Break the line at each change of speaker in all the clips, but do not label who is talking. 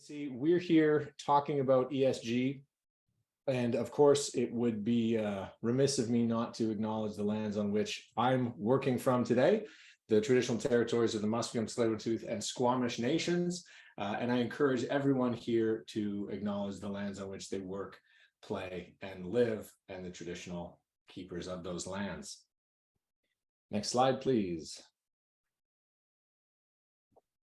See, we're here talking about ESG, and of course, it would be remiss of me not to acknowledge the lands on which I'm working from today, the traditional territories of the Musqueam, Tsleil-Waututh, and Squamish nations. And I encourage everyone here to acknowledge the lands on which they work, play, and live, and the traditional keepers of those lands. Next slide, please.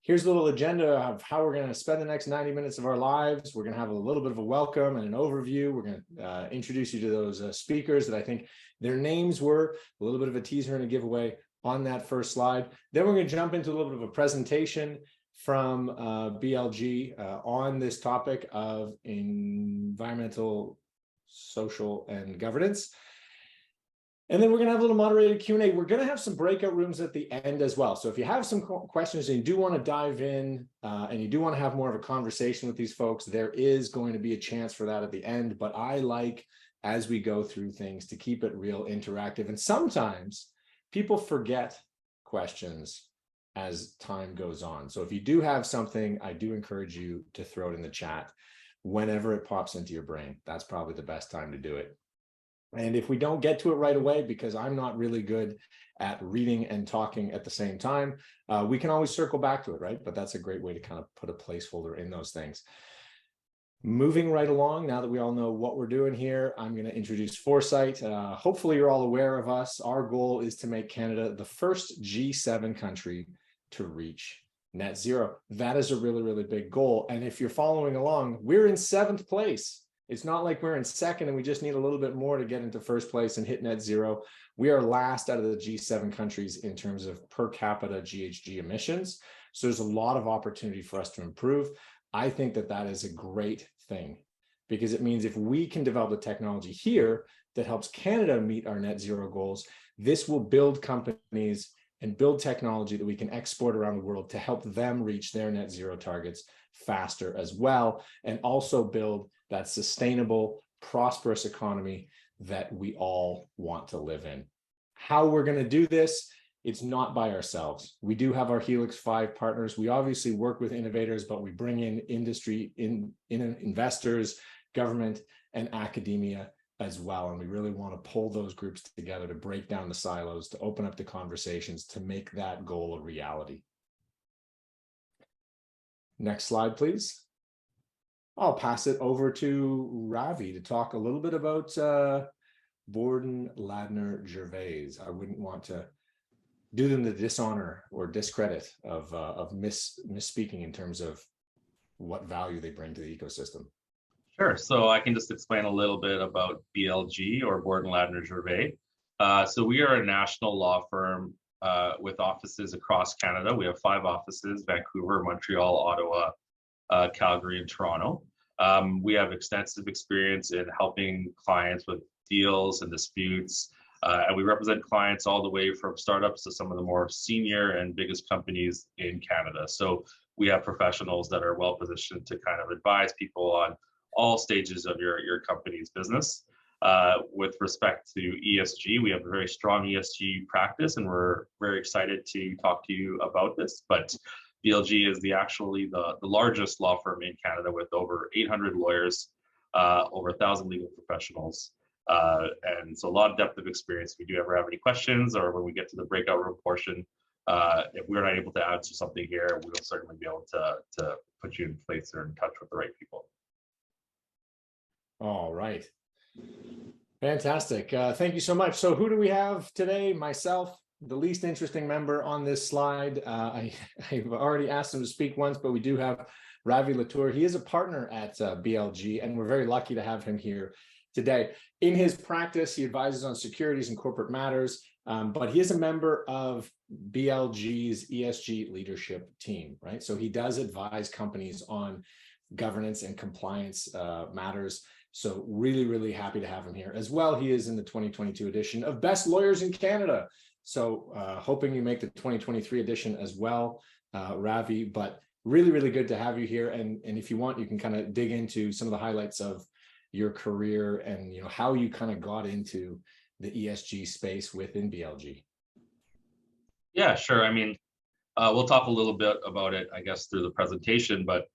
Here's a little agenda of how we're going to spend the next 90 minutes of our lives. We're going to have a little bit of a welcome and an overview. We're going to introduce you to those speakers that I think their names were, a little bit of a teaser and a giveaway on that first slide. Then we're going to jump into a little bit of a presentation from BLG on this topic of environmental, social, and governance. And then we're going to have a little moderated Q&A. We're going to have some breakout rooms at the end as well. So if you have some questions and you do want to dive in and you do want to have more of a conversation with these folks, there is going to be a chance for that at the end. But I like, as we go through things, to keep it real interactive. And sometimes people forget questions as time goes on. So if you do have something, I do encourage you to throw it in the chat whenever it pops into your brain. That's probably the best time to do it. And if we don't get to it right away, because I'm not really good at reading and talking at the same time, we can always circle back to it, right? But that's a great way to kind of put a placeholder in those things. Moving right along, now that we all know what we're doing here, I'm going to introduce Foresight. Hopefully you're all aware of us. Our goal is to make Canada the first G7 country to reach net zero. That is a really, really big goal. And if you're following along, we're in 7th place. It's not like we're in 2nd and we just need a little bit more to get into 1st place and hit net zero. We are last out of the G7 countries in terms of per capita GHG emissions. So there's a lot of opportunity for us to improve. I think that that is a great thing, because it means if we can develop the technology here that helps Canada meet our net zero goals, this will build companies and build technology that we can export around the world to help them reach their net zero targets faster as well, and also build that sustainable, prosperous economy that we all want to live in. How we're going to do this, it's not by ourselves. We do have our Helix 5 partners. We obviously work with innovators, but we bring in industry, investors, government, and academia as well. And we really want to pull those groups together to break down the silos, to open up the conversations, to make that goal a reality. Next slide, please. I'll pass it over to Ravi to talk a little bit about Borden, Ladner, Gervais. I wouldn't want to do them the dishonor or discredit of misspeaking in terms of what value they bring to the ecosystem.
Sure. So I can just explain a little bit about BLG, or Borden, Ladner, Gervais. So we are a national law firm with offices across Canada. We have 5 offices: Vancouver, Montreal, Ottawa, Calgary, and Toronto. We have extensive experience in helping clients with deals and disputes, and we represent clients all the way from startups to some of the more senior and biggest companies in Canada. So we have professionals that are well positioned to kind of advise people on all stages of your company's business. With respect to ESG, we have a very strong ESG practice, and we're very excited to talk to you about this. But BLG is actually the largest law firm in Canada, with over 800 lawyers, over 1,000 legal professionals, and so a lot of depth of experience. If you do ever have any questions, or when we get to the breakout room portion, if we're not able to answer something here, we'll certainly be able to put you in place or in touch with the right people.
All right. Fantastic. Thank you so much. So who do we have today? Myself, the least interesting member on this slide. I've already asked him to speak once, but we do have Ravi Latour. He is a partner at BLG, and we're very lucky to have him here today. In his practice, he advises on securities and corporate matters, but he is a member of BLG's ESG leadership team, right? So he does advise companies on governance and compliance matters. So really, really happy to have him here. As well, he is in the 2022 edition of Best Lawyers in Canada. So hoping you make the 2023 edition as well, Ravi, but really, really good to have you here. And if you want, you can kind of dig into some of the highlights of your career and how you kind of got into the ESG space within BLG.
Yeah, sure. I mean, we'll talk a little bit about it, I guess, through the presentation, but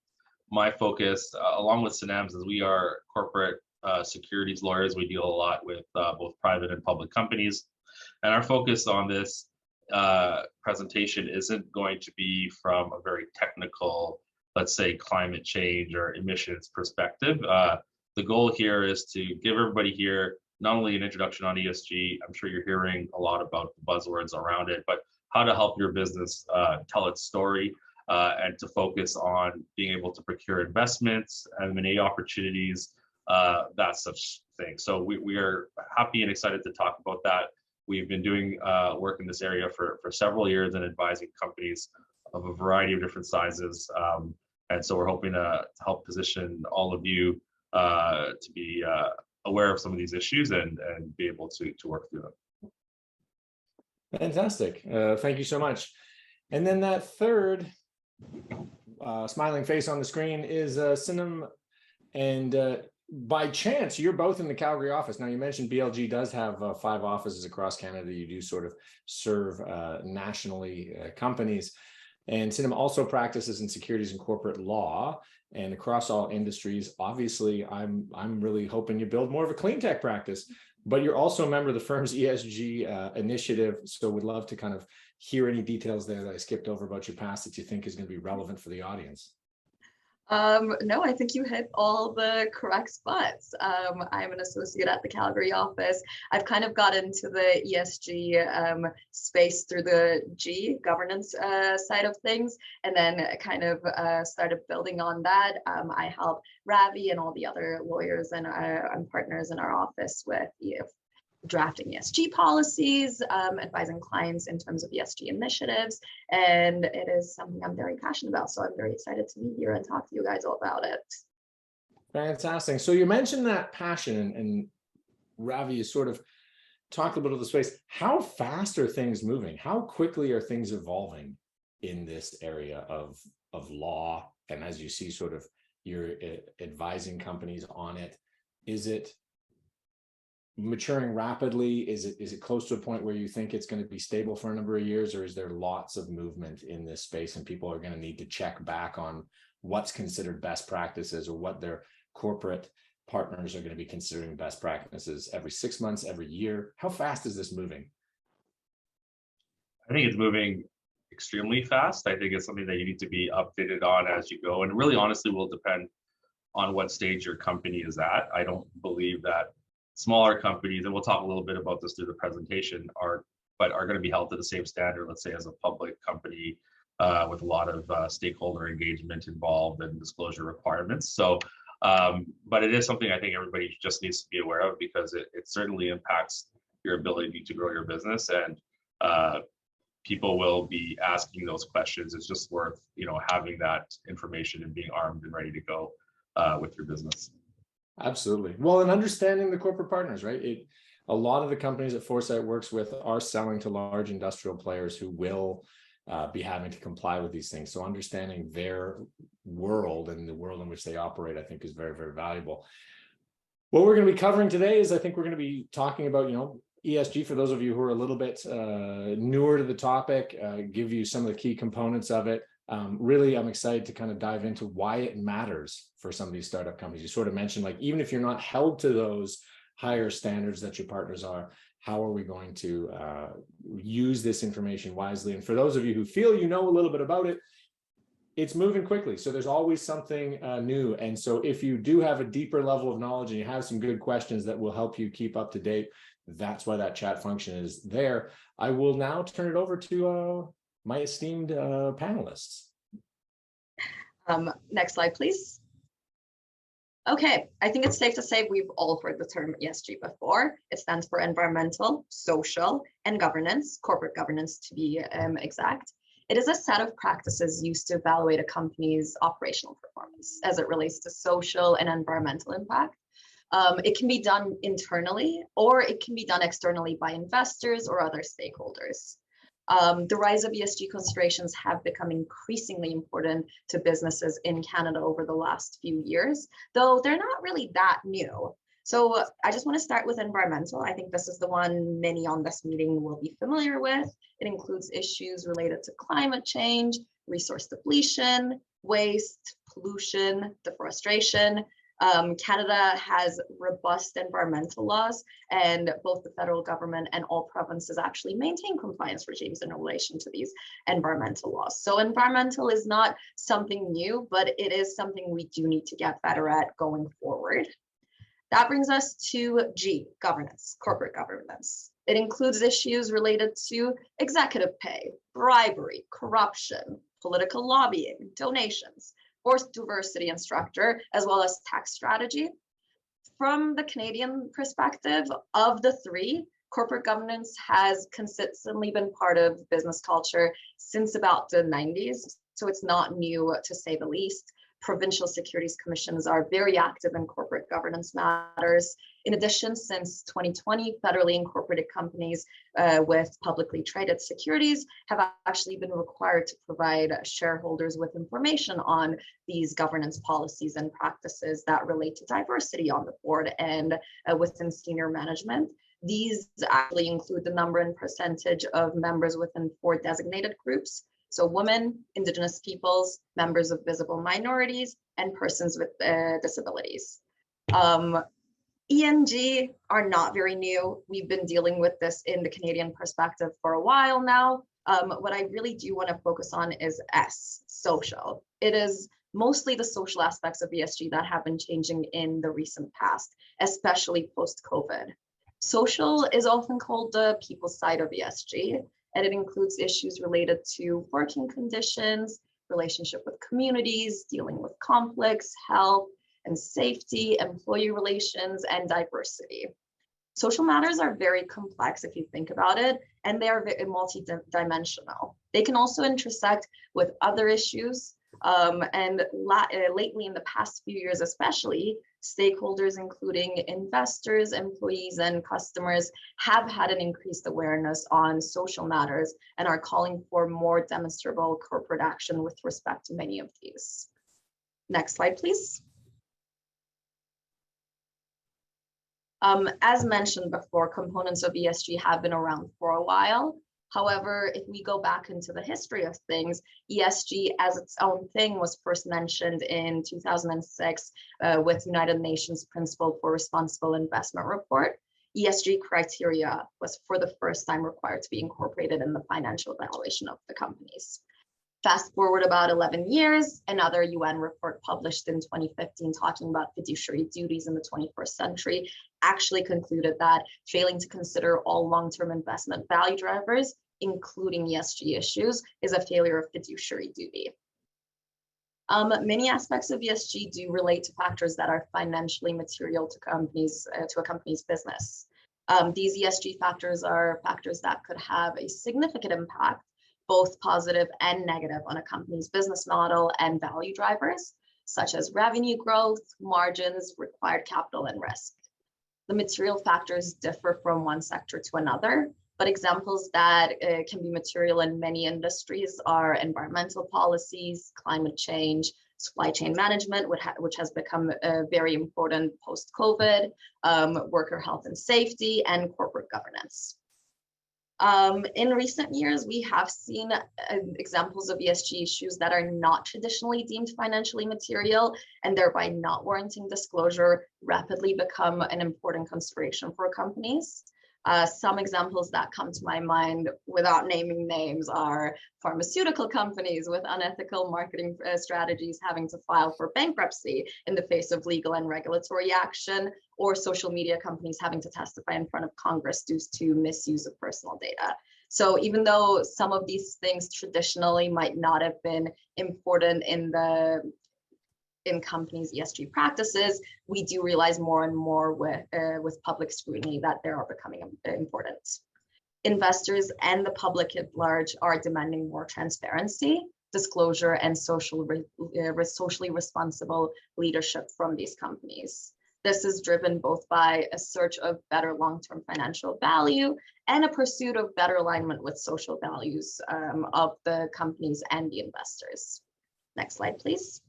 my focus, along with Sinem's, is we are corporate securities lawyers. We deal a lot with both private and public companies. And our focus on this presentation isn't going to be from a very technical, let's say, climate change or emissions perspective. The goal here is to give everybody here not only an introduction on ESG, I'm sure you're hearing a lot about the buzzwords around it, but how to help your business tell its story, and to focus on being able to procure investments, M&A opportunities, that such thing. So we are happy and excited to talk about that. We've been doing work in this area for several years and advising companies of a variety of different sizes. And so we're hoping to help position all of you to be aware of some of these issues and be able to work through them.
Fantastic. Thank you so much. And then that third smiling face on the screen is Sinem. And by chance, you're both in the Calgary office. Now, you mentioned BLG does have 5 offices across Canada. You do sort of serve nationally companies. And Sinem also practices in securities and corporate law and across all industries. Obviously, I'm really hoping you build more of a clean tech practice, but you're also a member of the firm's ESG initiative. So we'd love to kind of hear any details there that I skipped over about your past that you think is going to be relevant for the audience.
No, I think you hit all the correct spots. I'm an associate at the Calgary office. I've kind of got into the ESG space through the governance side of things, and then kind of started building on that. I help Ravi and all the other lawyers and partners in our office with drafting ESG policies, advising clients in terms of ESG initiatives, and it is something I'm very passionate about. So I'm very excited to be here and talk to you guys all about it.
Fantastic. So you mentioned that passion, and Ravi, you sort of talked a little bit of the space. How fast are things moving? How quickly are things evolving in this area of law? And as you see, sort of you're advising companies on it. Is it maturing rapidly? Is it close to a point where you think it's going to be stable for a number of years, or is there lots of movement in this space and people are going to need to check back on what's considered best practices or what their corporate partners are going to be considering best practices every 6 months, every year? How fast is this moving?
I think it's moving extremely fast. I think it's something that you need to be updated on as you go, and really honestly will depend on what stage your company is at. I don't believe that smaller companies, and we'll talk a little bit about this through the presentation, are going to be held to the same standard, let's say, as a public company with a lot of stakeholder engagement involved and disclosure requirements. So, but it is something I think everybody just needs to be aware of, because it certainly impacts your ability to grow your business, and people will be asking those questions. It's just worth, having that information and being armed and ready to go with your business.
Absolutely. Well, and understanding the corporate partners, right? A lot of the companies that Foresight works with are selling to large industrial players who will be having to comply with these things. So understanding their world and the world in which they operate, I think, is very, very valuable. What we're going to be covering today is, I think we're going to be talking about, ESG for those of you who are a little bit newer to the topic, give you some of the key components of it. Really, I'm excited to kind of dive into why it matters for some of these startup companies. You sort of mentioned, like, even if you're not held to those higher standards that your partners are, how are we going to use this information wisely? And for those of you who feel you know a little bit about it, it's moving quickly. So there's always something new. And so if you do have a deeper level of knowledge and you have some good questions that will help you keep up to date, that's why that chat function is there. I will now turn it over to my esteemed panelists.
Next slide, please. Okay, I think it's safe to say we've all heard the term ESG before. It stands for environmental, social, and governance, corporate governance to be exact. It is a set of practices used to evaluate a company's operational performance as it relates to social and environmental impact. It can be done internally, or it can be done externally by investors or other stakeholders. The rise of ESG considerations have become increasingly important to businesses in Canada over the last few years, though they're not really that new. So I just want to start with environmental. I think this is the one many on this meeting will be familiar with. It includes issues related to climate change, resource depletion, waste, pollution, deforestation. Canada has robust environmental laws, and both the federal government and all provinces actually maintain compliance regimes in relation to these environmental laws. So environmental is not something new, but it is something we do need to get better at going forward. That brings us to G, governance, corporate governance. It includes issues related to executive pay, bribery, corruption, political lobbying, donations, force diversity and structure, as well as tax strategy. From the Canadian perspective, of the three, corporate governance has consistently been part of business culture since about the 90s, so it's not new to say the least. Provincial securities commissions are very active in corporate governance matters. In addition, since 2020, federally incorporated companies with publicly traded securities have actually been required to provide shareholders with information on these governance policies and practices that relate to diversity on the board and within senior management. These actually include the number and percentage of members within 4 designated groups. So women, Indigenous peoples, members of visible minorities, and persons with disabilities. E and G are not very new. We've been dealing with this in the Canadian perspective for a while now. What I really do want to focus on is S, social. It is mostly the social aspects of ESG that have been changing in the recent past, especially post-COVID. Social is often called the people side of ESG, and it includes issues related to working conditions, relationship with communities, dealing with conflicts, health and safety, employee relations, and diversity. Social matters are very complex if you think about it, and they are multi-dimensional. They can also intersect with other issues, and lately in the past few years especially, stakeholders including investors, employees, and customers have had an increased awareness on social matters and are calling for more demonstrable corporate action with respect to many of these. Next slide, please. As mentioned before, components of ESG have been around for a while. However, if we go back into the history of things, ESG as its own thing was first mentioned in 2006 with United Nations Principle for Responsible Investment report. ESG criteria was for the first time required to be incorporated in the financial evaluation of the companies. Fast forward about 11 years, another UN report published in 2015 talking about fiduciary duties in the 21st century actually concluded that failing to consider all long-term investment value drivers, including ESG issues, is a failure of fiduciary duty. Many aspects of ESG do relate to factors that are financially material to companies, to a company's business. These ESG factors are factors that could have a significant impact, both positive and negative, on a company's business model and value drivers, such as revenue growth, margins, required capital, and risk. The material factors differ from one sector to another, but examples that can be material in many industries are environmental policies, climate change, supply chain management, which has become very important post-COVID, worker health and safety, and corporate governance. In recent years, we have seen examples of ESG issues that are not traditionally deemed financially material and thereby not warranting disclosure rapidly become an important consideration for companies. Some examples that come to my mind without naming names are pharmaceutical companies with unethical marketing strategies having to file for bankruptcy in the face of legal and regulatory action, or social media companies having to testify in front of Congress due to misuse of personal data. So even though some of these things traditionally might not have been important in companies' ESG practices, we do realize more and more with public scrutiny that they are becoming important. Investors and the public at large are demanding more transparency, disclosure, and socially responsible leadership from these companies. This is driven both by a search of better long-term financial value and a pursuit of better alignment with social values of the companies and the investors. Next slide, please.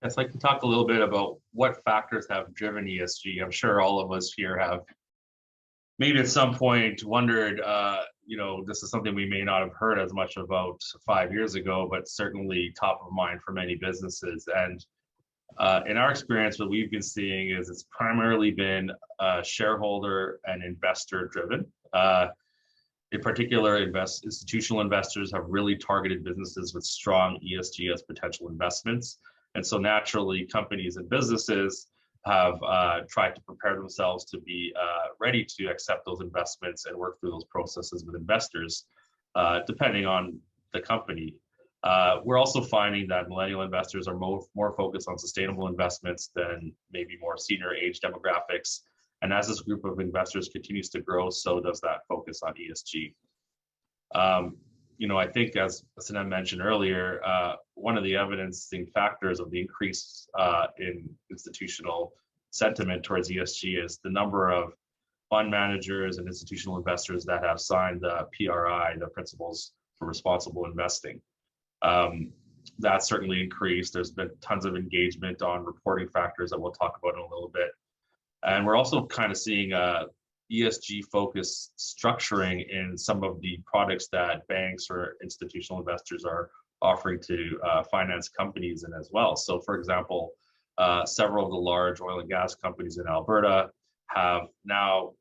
I'd like to talk a little bit about what factors have driven ESG. I'm sure all of us here have maybe at some point wondered, this is something we may not have heard as much about 5 years ago, but certainly top of mind for many businesses. And in our experience, what we've been seeing is it's primarily been shareholder and investor driven. In particular, institutional investors have really targeted businesses with strong ESG as potential investments. And so naturally, companies and businesses have tried to prepare themselves to be ready to accept those investments and work through those processes with investors, depending on the company. We're also finding that millennial investors are more focused on sustainable investments than maybe more senior age demographics. And as this group of investors continues to grow, so does that focus on ESG. I think as Sinem mentioned earlier, one of the evidencing factors of the increase in institutional sentiment towards ESG is the number of fund managers and institutional investors that have signed the PRI, the Principles for Responsible Investing. That's certainly increased. There's been tons of engagement on reporting factors that we'll talk about in a little bit. And we're also kind of seeing ESG focused structuring in some of the products that banks or institutional investors are offering to finance companies in as well. So for example, several of the large oil and gas companies in Alberta have now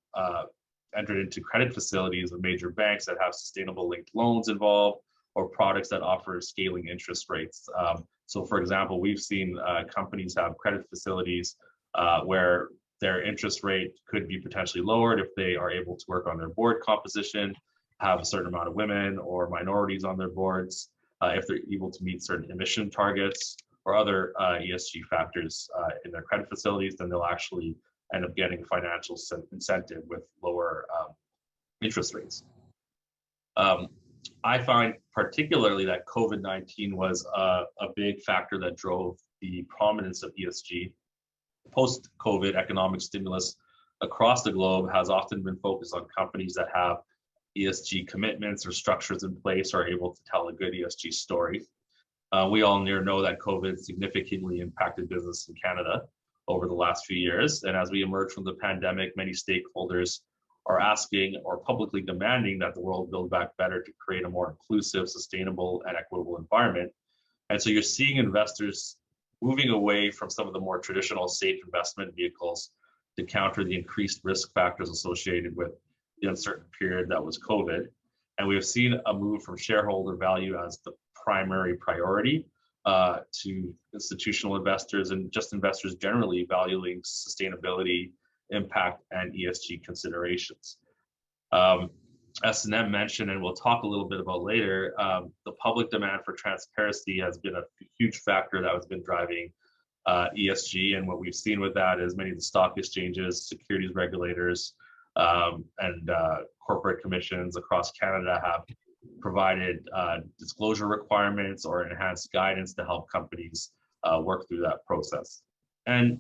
entered into credit facilities with major banks that have sustainable linked loans involved, or products that offer scaling interest rates. So for example, we've seen companies have credit facilities where their interest rate could be potentially lowered if they are able to work on their board composition, have a certain amount of women or minorities on their boards, if they're able to meet certain emission targets or other ESG factors in their credit facilities, then they'll actually end up getting financial incentive with lower interest rates. I find particularly that COVID-19 was a big factor that drove the prominence of ESG. Post-COVID economic stimulus across the globe has often been focused on companies that have ESG commitments or structures in place, or are able to tell a good ESG story. We all know that COVID significantly impacted business in Canada over the last few years. And as we emerge from the pandemic, many stakeholders are asking or publicly demanding that the world build back better to create a more inclusive, sustainable, and equitable environment. And so you're seeing investors moving away from some of the more traditional safe investment vehicles to counter the increased risk factors associated with the uncertain period that was COVID. And we have seen a move from shareholder value as the primary priority to institutional investors and just investors generally valuing sustainability, impact, and ESG considerations. As Sinem mentioned, and we'll talk a little bit about later, the public demand for transparency has been a huge factor that has been driving ESG. And what we've seen with that is many of the stock exchanges, securities regulators, and corporate commissions across Canada have provided disclosure requirements or enhanced guidance to help companies work through that process. And,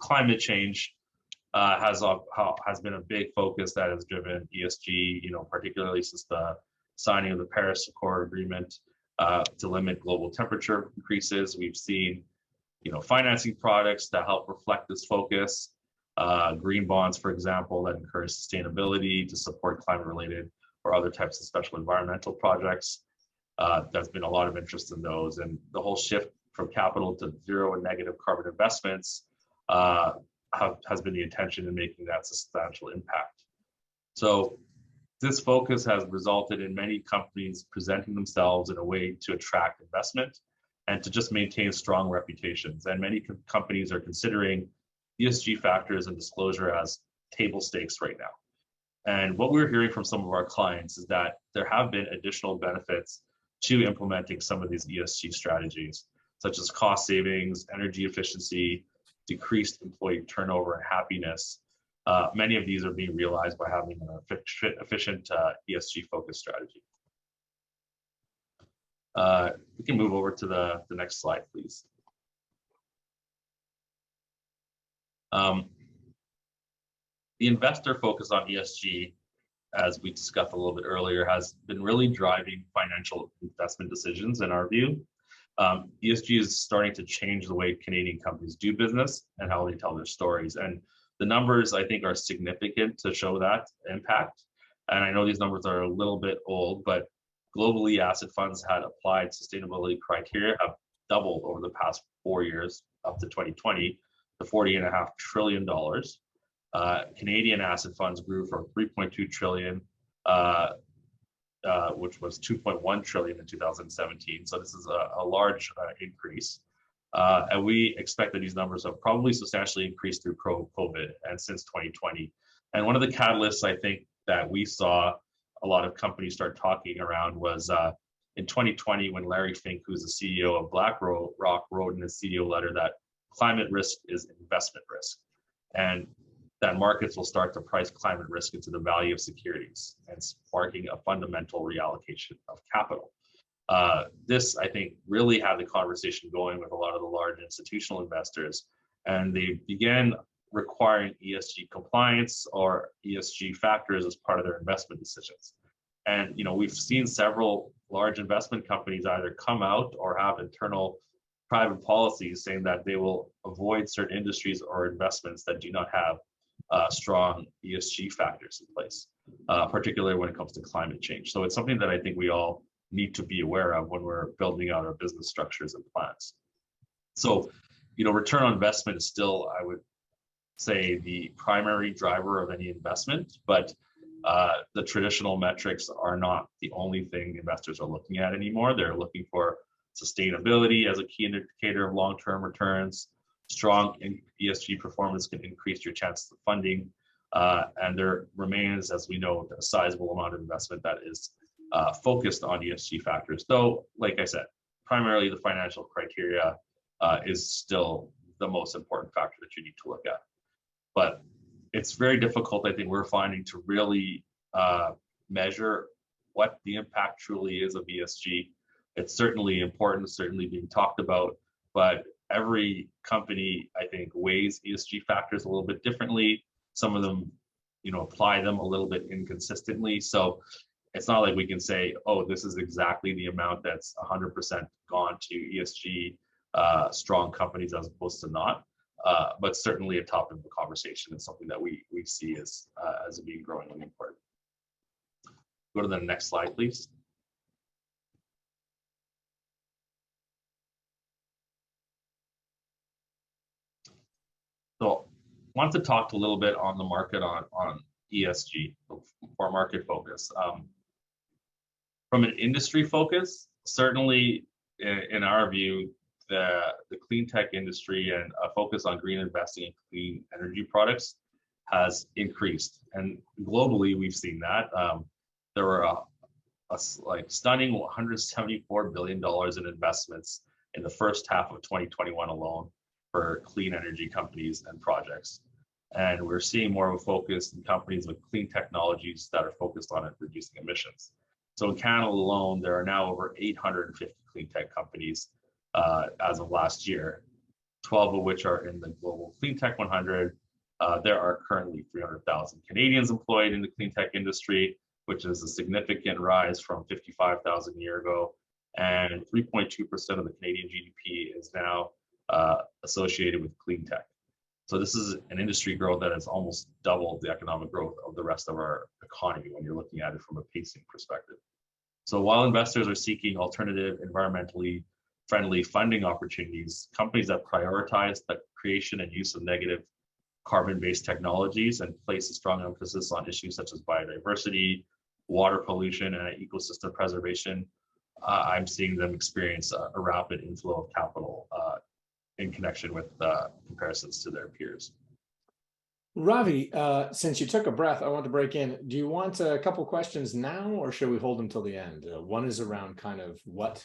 climate change has been a big focus that has driven ESG, particularly since the signing of the Paris Accord Agreement to limit global temperature increases. We've seen, financing products that help reflect this focus, green bonds, for example, that encourage sustainability to support climate-related or other types of special environmental projects. There's been a lot of interest in those, and the whole shift from capital to zero and negative carbon investments has been the intention in making that substantial impact. So this focus has resulted in many companies presenting themselves in a way to attract investment and to just maintain strong reputations. And many companies are considering ESG factors and disclosure as table stakes right now. And what we're hearing from some of our clients is that there have been additional benefits to implementing some of these ESG strategies, such as cost savings, energy efficiency, decreased employee turnover and happiness. Many of these are being realized by having an efficient ESG focused strategy. We can move over to the next slide, please. The investor focus on ESG, as we discussed a little bit earlier, has been really driving financial investment decisions in our view. ESG is starting to change the way Canadian companies do business and how they tell their stories. And The numbers, I think, are significant to show that impact. And I know these numbers are a little bit old, but globally, asset funds had applied sustainability criteria have doubled over the past 4 years, up to 2020, to $40.5 trillion. Canadian asset funds grew from 3.2 trillion, which was 2.1 trillion in 2017. So this is a large increase. And we expect that these numbers have probably substantially increased through COVID and since 2020. And one of the catalysts, I think, that we saw a lot of companies start talking around was in 2020 when Larry Fink, who's the CEO of BlackRock, wrote in his CEO letter that climate risk is investment risk, and that markets will start to price climate risk into the value of securities and sparking a fundamental reallocation of capital. This, I think, really had the conversation going with a lot of the large institutional investors, and they began requiring ESG compliance or ESG factors as part of their investment decisions. And we've seen several large investment companies either come out or have internal private policies saying that they will avoid certain industries or investments that do not have strong ESG factors in place, particularly when it comes to climate change. So it's something that I think we all need to be aware of when we're building out our business structures and plans. So, return on investment is still, I would say, the primary driver of any investment, but the traditional metrics are not the only thing investors are looking at anymore. They're looking for sustainability as a key indicator of long-term returns. Strong ESG performance can increase your chances of funding, and there remains, as we know, a sizable amount of investment that is focused on ESG factors. Though, like I said, primarily the financial criteria is still the most important factor that you need to look at. But it's very difficult, I think, we're finding, to really measure what the impact truly is of ESG. It's certainly important, certainly being talked about, but every company, I think, weighs ESG factors a little bit differently. Some of them, apply them a little bit inconsistently. So it's not like we can say, oh, this is exactly the amount that's 100% gone to ESG strong companies as opposed to not. But certainly a topic of the conversation and something that we see as being growingly important. Go to the next slide, please. So I want to talk a little bit on the market on ESG for market focus. From an industry focus, certainly in our view, the clean tech industry and a focus on green investing in clean energy products has increased. And globally, we've seen that. There were a stunning $174 billion in investments in the first half of 2021 alone for clean energy companies and projects. And we're seeing more of a focus in companies with clean technologies that are focused on reducing emissions. So in Canada alone, there are now over 850 clean tech companies as of last year, 12 of which are in the Global Clean Tech 100. There are currently 300,000 Canadians employed in the clean tech industry, which is a significant rise from 55,000 a year ago. And 3.2% of the Canadian GDP is now associated with clean tech. So this is an industry growth that has almost doubled the economic growth of the rest of our economy when you're looking at it from a pacing perspective. So while investors are seeking alternative, environmentally friendly funding opportunities, companies that prioritize the creation and use of negative carbon-based technologies and place a strong emphasis on issues such as biodiversity, water pollution, and ecosystem preservation, I'm seeing them experience a rapid inflow of capital in connection with comparisons to their peers.
Ravi, since you took a breath, I want to break in. Do you want a couple questions now, or should we hold them till the end? One is around kind of what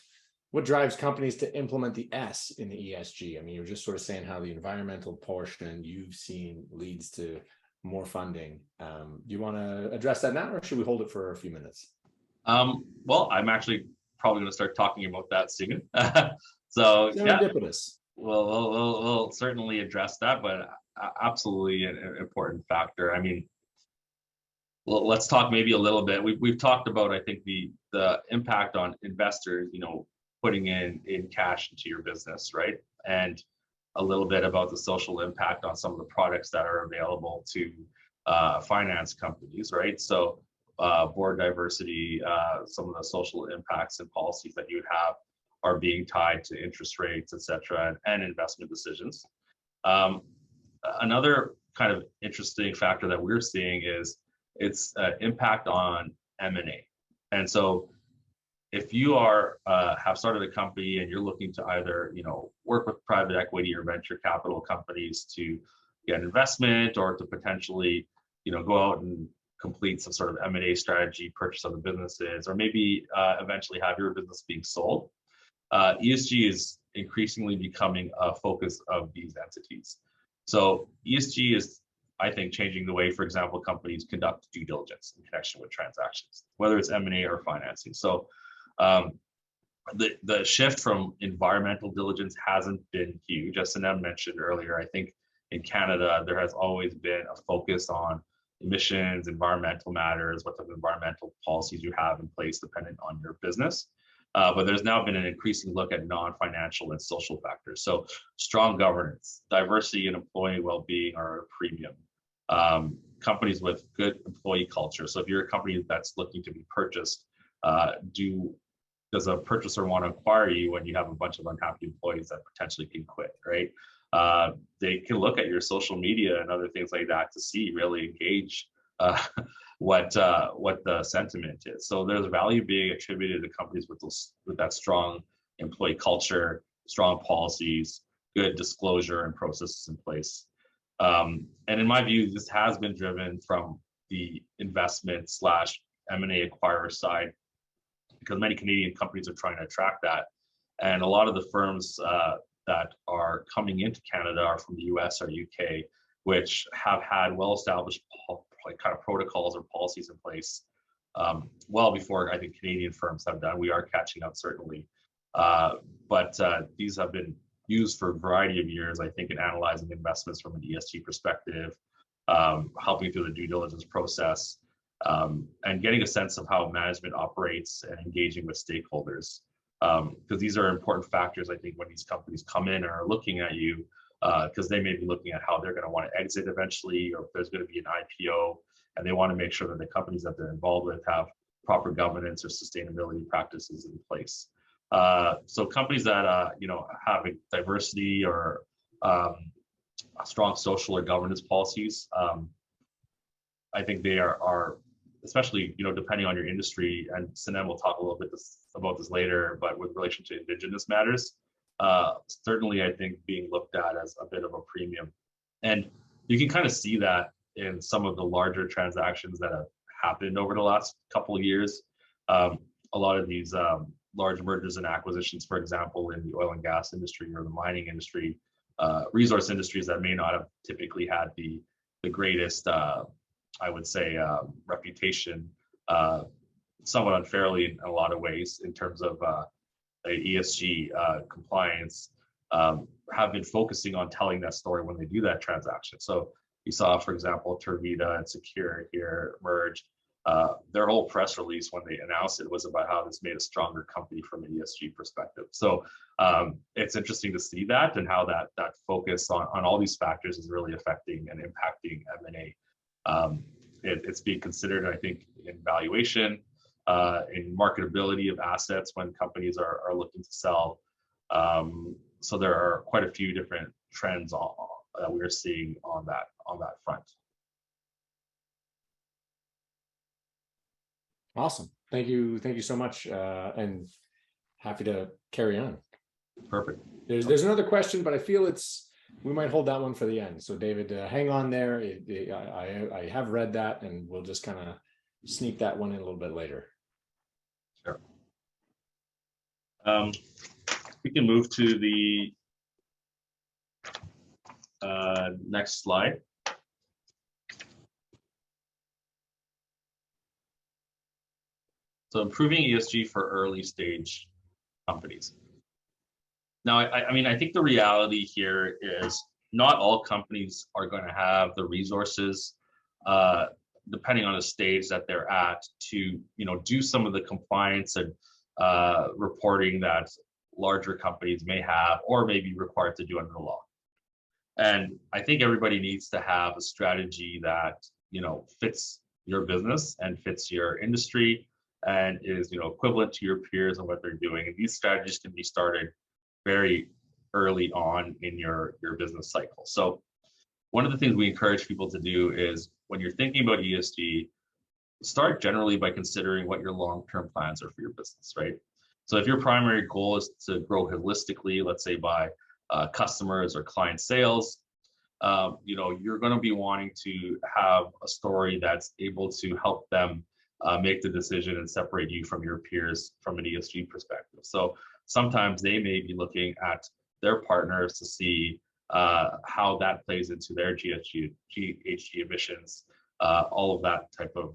drives companies to implement the S in the ESG. I mean, you're just sort of saying how the environmental portion you've seen leads to more funding. Do you want to address that now, or should we hold it for a few minutes?
Well, I'm actually probably going to start talking about that soon. So
serendipitous.
Yeah. We'll certainly address that, but absolutely an important factor. I mean, let's talk maybe a little bit. We've talked about, I think, the impact on investors, putting in cash into your business, right? And a little bit about the social impact on some of the products that are available to finance companies, right? So board diversity, some of the social impacts and policies that you would have are being tied to interest rates, et cetera, and investment decisions. Another kind of interesting factor that we're seeing is its impact on M&A. And so if you are have started a company and you're looking to either work with private equity or venture capital companies to get investment, or to potentially go out and complete some sort of M&A strategy, purchase other businesses, or maybe eventually have your business being sold, ESG is increasingly becoming a focus of these entities. So ESG is, I think, changing the way, for example, companies conduct due diligence in connection with transactions, whether it's M&A or financing. So the shift from environmental diligence hasn't been huge. As Sinem mentioned earlier, I think in Canada, there has always been a focus on emissions, environmental matters, what type of environmental policies you have in place dependent on your business. But there's now been an increasing look at non-financial and social factors. So strong governance, diversity and employee well-being are a premium. Companies with good employee culture. So if you're a company that's looking to be purchased, does a purchaser want to acquire you when you have a bunch of unhappy employees that potentially can quit, right? They can look at your social media and other things like that to see, really engage what the sentiment is. So there's value being attributed to companies with that strong employee culture, strong policies, good disclosure and processes in place. And in my view, this has been driven from the investment / M&A acquirer side, because many Canadian companies are trying to attract that. And a lot of the firms that are coming into Canada are from the US or UK, which have had well-established kind of protocols or policies in place well before I think Canadian firms have done. We are catching up, certainly. But these have been used for a variety of years, I think, in analyzing investments from an ESG perspective, helping through the due diligence process, and getting a sense of how management operates and engaging with stakeholders. Because these are important factors, I think, when these companies come in and are looking at you, because they may be looking at how they're going to want to exit eventually, or if there's going to be an IPO, and they want to make sure that the companies that they're involved with have proper governance or sustainability practices in place. So companies that have a diversity or strong social or governance policies, I think they are especially depending on your industry, and Sinem will talk a little bit about this later, but with relation to Indigenous matters, certainly I think being looked at as a bit of a premium. And you can kind of see that in some of the larger transactions that have happened over the last couple of years. A lot of these large mergers and acquisitions, for example, in the oil and gas industry or the mining industry, resource industries that may not have typically had the greatest, I would say, reputation, somewhat unfairly in a lot of ways in terms of ESG compliance, have been focusing on telling that story when they do that transaction. So you saw, for example, Tervita and Secure here merge. Their whole press release when they announced it was about how this made a stronger company from an ESG perspective. So it's interesting to see that, and how that focus on all these factors is really affecting and impacting M&A. It's being considered, I think, in valuation, in marketability of assets when companies are looking to sell. So there are quite a few different trends that we're seeing on that front.
Awesome. Thank you so much, and happy to carry on.
Perfect.
There's another question, but I feel we might hold that one for the end. So David, hang on there. I have read that, and we'll just kind of sneak that one in a little bit later.
Sure. We can move to the next slide. So improving ESG for early stage companies. Now, I think the reality here is not all companies are going to have the resources, depending on the stage that they're at, to do some of the compliance and reporting that larger companies may have or may be required to do under the law. And I think everybody needs to have a strategy that, fits your business and fits your industry and is, equivalent to your peers and what they're doing. And these strategies can be started very early on in your business cycle. So one of the things we encourage people to do is when you're thinking about ESG, start generally by considering what your long-term plans are for your business, right? So if your primary goal is to grow holistically, let's say by customers or client sales, you're going to be wanting to have a story that's able to help them make the decision and separate you from your peers from an ESG perspective. So sometimes they may be looking at their partners to see how that plays into their GHG emissions, all of that type of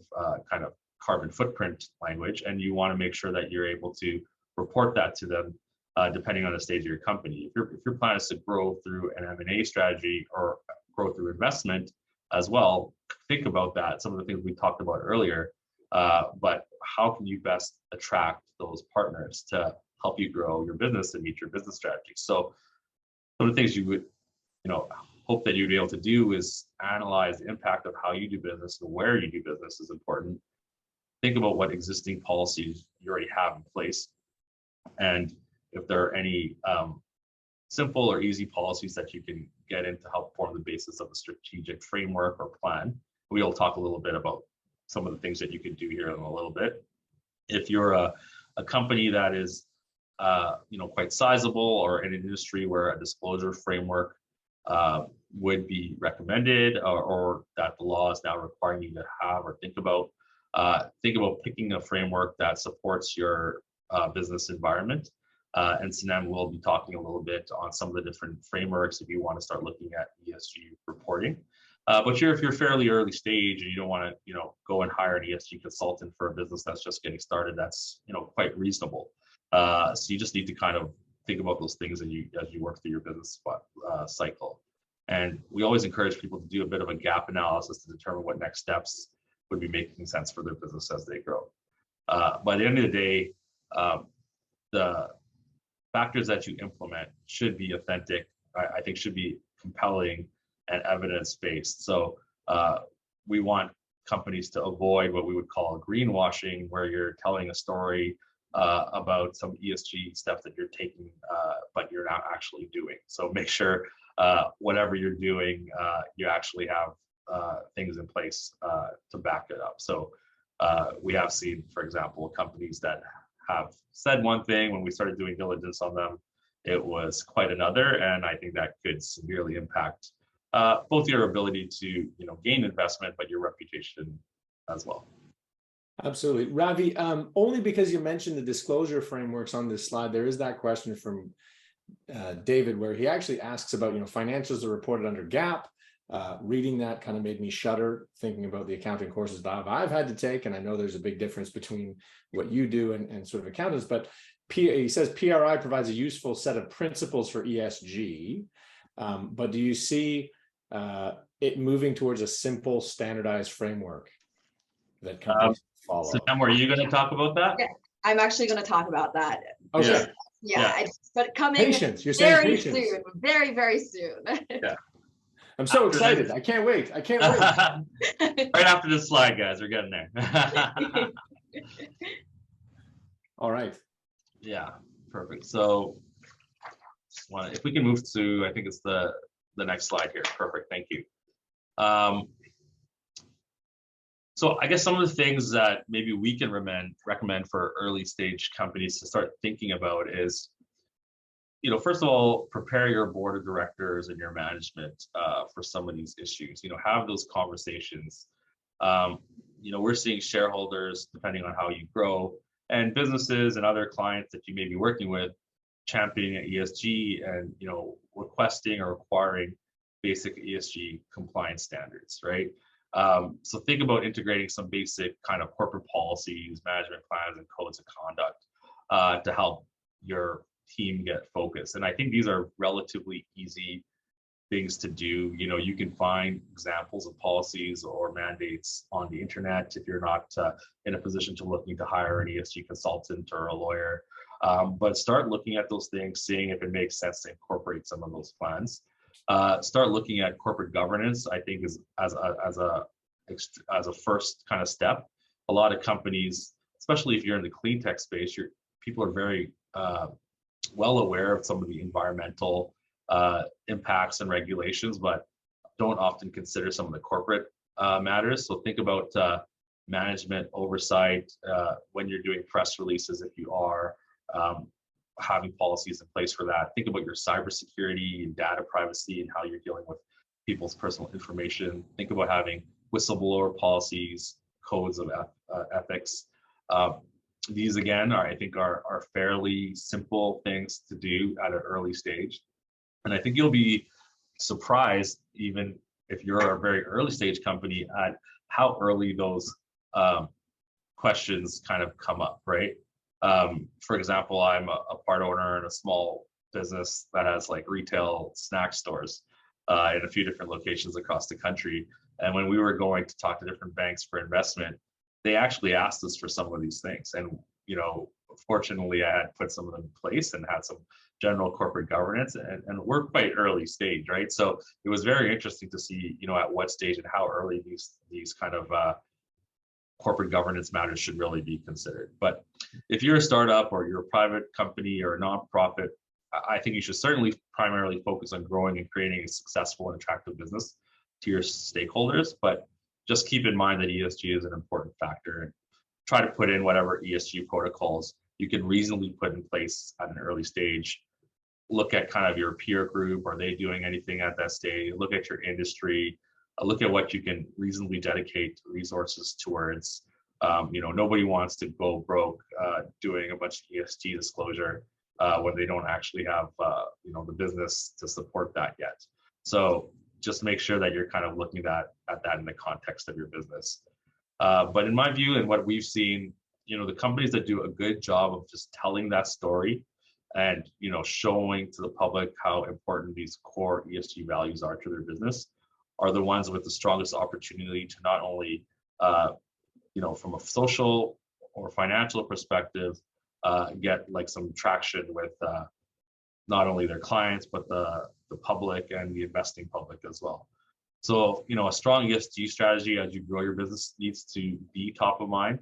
kind of carbon footprint language. And you want to make sure that you're able to report that to them depending on the stage of your company. If your plan is to grow through an M&A strategy or grow through investment as well, think about that. Some of the things we talked about earlier, but how can you best attract those partners to help you grow your business and meet your business strategy? So some of the things you would, hope that you'd be able to do is analyze the impact of how you do business and where you do business is important. Think about what existing policies you already have in place, and if there are any simple or easy policies that you can get in to help form the basis of a strategic framework or plan. We'll talk a little bit about some of the things that you can do here in a little bit. If you're a company that is quite sizable or in an industry where a disclosure framework would be recommended, or that the law is now requiring you to have or think about picking a framework that supports your business environment. And Sinem will be talking a little bit on some of the different frameworks if you want to start looking at ESG reporting. But if you're fairly early stage and you don't want to, go and hire an ESG consultant for a business that's just getting started, that's, quite reasonable. So you just need to kind of think about those things as you work through your business cycle. And we always encourage people to do a bit of a gap analysis to determine what next steps would be making sense for their business as they grow. By the end of the day, the factors that you implement should be authentic, I think should be compelling and evidence-based. So we want companies to avoid what we would call greenwashing, where you're telling a story about some ESG stuff that you're taking, but you're not actually doing. So make sure whatever you're doing, you actually have things in place to back it up. So we have seen, for example, companies that have said one thing when we started doing diligence on them, it was quite another, and I think that could severely impact both your ability to gain investment, but your reputation as well.
Absolutely. Ravi, only because you mentioned the disclosure frameworks on this slide, there is that question from David, where he actually asks about, financials are reported under GAAP. Reading that kind of made me shudder, thinking about the accounting courses that I've had to take, and I know there's a big difference between what you do and sort of accountants, but he says PRI provides a useful set of principles for ESG, but do you see it moving towards a simple standardized framework that companies follow?
So Em, are you going to talk about that?
Yeah, I'm actually going to talk about that.
Okay.
Yeah. But coming
patience. You're saying
very
patience.
soon, very, very soon.
Yeah.
I'm so excited. I can't wait. I can't wait.
Right after this slide, guys, we're getting there.
All right.
Yeah, perfect. So if we can move to, I think it's the next slide here. Perfect, thank you. So I guess some of the things that maybe we can recommend for early stage companies to start thinking about is, first of all, prepare your board of directors and your management for some of these issues. Have those conversations. We're seeing shareholders, depending on how you grow, and businesses and other clients that you may be working with, championing ESG and requesting or requiring basic ESG compliance standards, right? So think about integrating some basic kind of corporate policies, management plans, and codes of conduct to help your team get focused. And I think these are relatively easy things to do. You can find examples of policies or mandates on the internet if you're not in a position to looking to hire an ESG consultant or a lawyer. But start looking at those things, seeing if it makes sense to incorporate some of those plans. Start looking at corporate governance, I think, is as a first kind of step. A lot of companies, especially if you're in the clean tech space, people are very well aware of some of the environmental impacts and regulations, but don't often consider some of the corporate matters. So think about management oversight when you're doing press releases, if you are having policies in place for that. Think about your cybersecurity and data privacy and how you're dealing with people's personal information. Think about having whistleblower policies, codes of ethics. These again I think are fairly simple things to do at an early stage. And I think you'll be surprised, even if you're a very early stage company, at how early those questions kind of come up, right? For example, I'm a part owner in a small business that has like retail snack stores in a few different locations across the country. And when we were going to talk to different banks for investment, they actually asked us for some of these things. And, you know, fortunately, I had put some of them in place and had some general corporate governance, and we're quite early stage, right? So it was very interesting to see, you know, at what stage and how early these kind of corporate governance matters should really be considered. But if you're a startup or you're a private company or a nonprofit, I think you should certainly primarily focus on growing and creating a successful and attractive business to your stakeholders. But just keep in mind that ESG is an important factor, and try to put in whatever ESG protocols you can reasonably put in place at an early stage. Look at kind of your peer group. Are they doing anything at that stage? Look at your industry. Look at what you can reasonably dedicate resources towards. You know, nobody wants to go broke doing a bunch of ESG disclosure when they don't actually have you know, the business to support that yet. So just make sure that you're kind of looking at that in the context of your business. But in my view, and what we've seen, you know, the companies that do a good job of just telling that story and, you know, showing to the public how important these core ESG values are to their business are the ones with the strongest opportunity to not only, you know, from a social or financial perspective, get like some traction with not only their clients, but the public and the investing public as well. So, you know, a strong ESG strategy as you grow your business needs to be top of mind.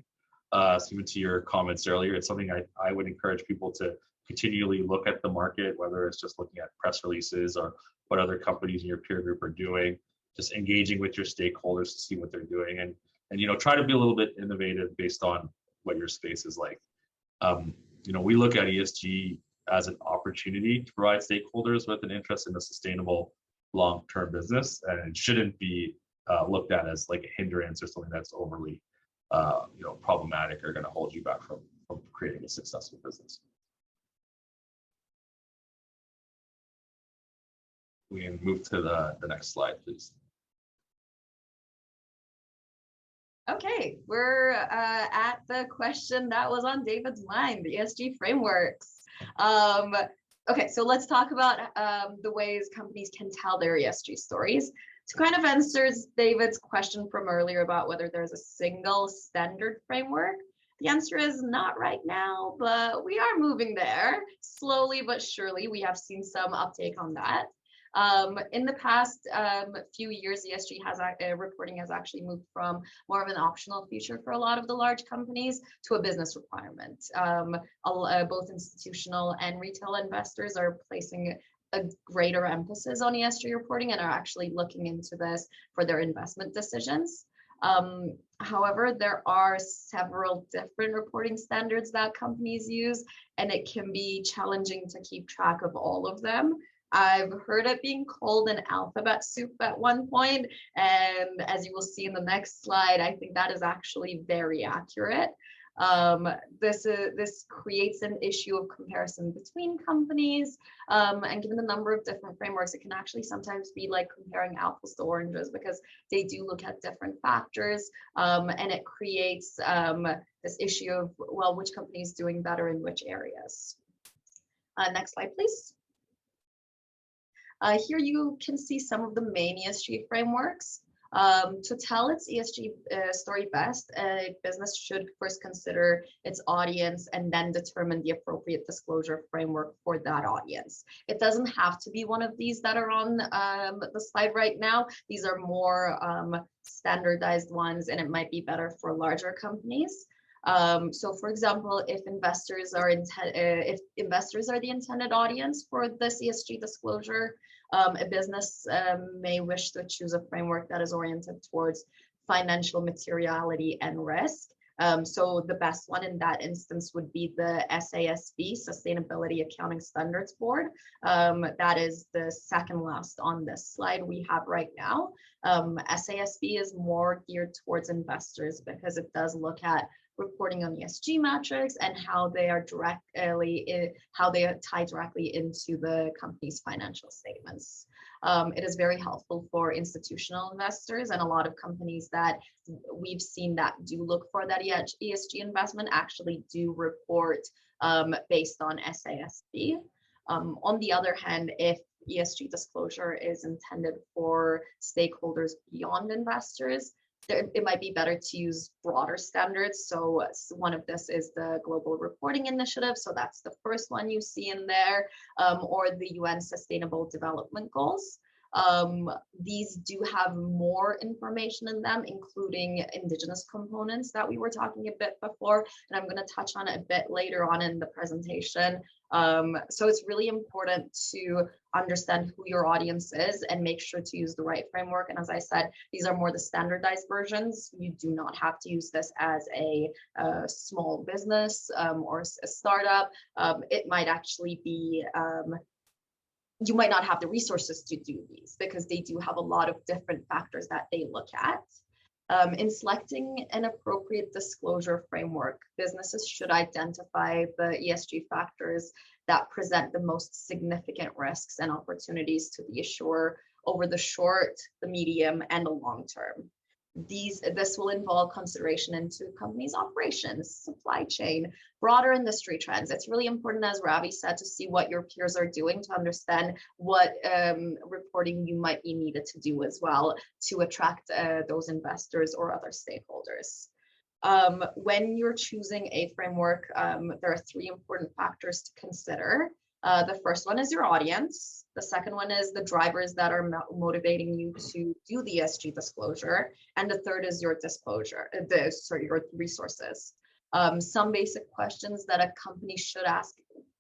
Even to your comments earlier, it's something I would encourage people to continually look at the market, whether it's just looking at press releases or what other companies in your peer group are doing, just engaging with your stakeholders to see what they're doing, and you know, try to be a little bit innovative based on what your space is like. You know, we look at ESG as an opportunity to provide stakeholders with an interest in a sustainable long-term business, and it shouldn't be looked at as like a hindrance or something that's overly you know, problematic or going to hold you back from creating a successful business. We can move to the next slide, please.
Okay, we're at the question that was on David's mind, the ESG frameworks. Okay, so let's talk about the ways companies can tell their ESG stories. To kind of answers David's question from earlier about whether there's a single standard framework, the answer is not right now, but we are moving there. Slowly but surely, we have seen some uptake on that. In the past few years, ESG reporting has actually moved from more of an optional feature for a lot of the large companies to a business requirement. Both institutional and retail investors are placing a greater emphasis on ESG reporting and are actually looking into this for their investment decisions. However, there are several different reporting standards that companies use, and it can be challenging to keep track of all of them. I've heard it being called an alphabet soup at one point, and as you will see in the next slide, I think that is actually very accurate. This creates an issue of comparison between companies, and given the number of different frameworks, it can actually sometimes be like comparing apples to oranges because they do look at different factors, and it creates this issue of, well, which company is doing better in which areas. Next slide, please. Here you can see some of the main ESG frameworks. To tell its ESG story best, a business should first consider its audience and then determine the appropriate disclosure framework for that audience. It doesn't have to be one of these that are on the slide right now. These are more standardized ones, and it might be better for larger companies. So for example, if investors are the intended audience for this ESG disclosure, a business may wish to choose a framework that is oriented towards financial materiality and risk. So the best one in that instance would be the SASB, Sustainability Accounting Standards Board. That is the second last on this slide we have right now. SASB is more geared towards investors because it does look at reporting on ESG metrics and how they are tied directly into the company's financial statements. It is very helpful for institutional investors, and a lot of companies that we've seen that do look for that ESG investment actually do report based on SASB. On the other hand, if ESG disclosure is intended for stakeholders beyond investors, it might be better to use broader standards. So one of this is the Global Reporting Initiative. So that's the first one you see in there, or the UN Sustainable Development Goals. These do have more information in them, including indigenous components that we were talking a bit before, and I'm going to touch on it a bit later on in the presentation. So it's really important to understand who your audience is and make sure to use the right framework. And as I said, these are more the standardized versions. You do not have to use this as a small business or a startup. It might actually be you might not have the resources to do these because they do have a lot of different factors that they look at. In selecting an appropriate disclosure framework, businesses should identify the ESG factors that present the most significant risks and opportunities to the issuer over the short, the medium, and the long term. This will involve consideration into companies' operations, supply chain, broader industry trends. It's really important, as Ravi said, to see what your peers are doing to understand what reporting you might be needed to do as well to attract those investors or other stakeholders. When you're choosing a framework, there are three important factors to consider. The first one is your audience. The second one is the drivers that are motivating you to do the ESG disclosure. And the third is your disclosure, your resources. Some basic questions that a company should ask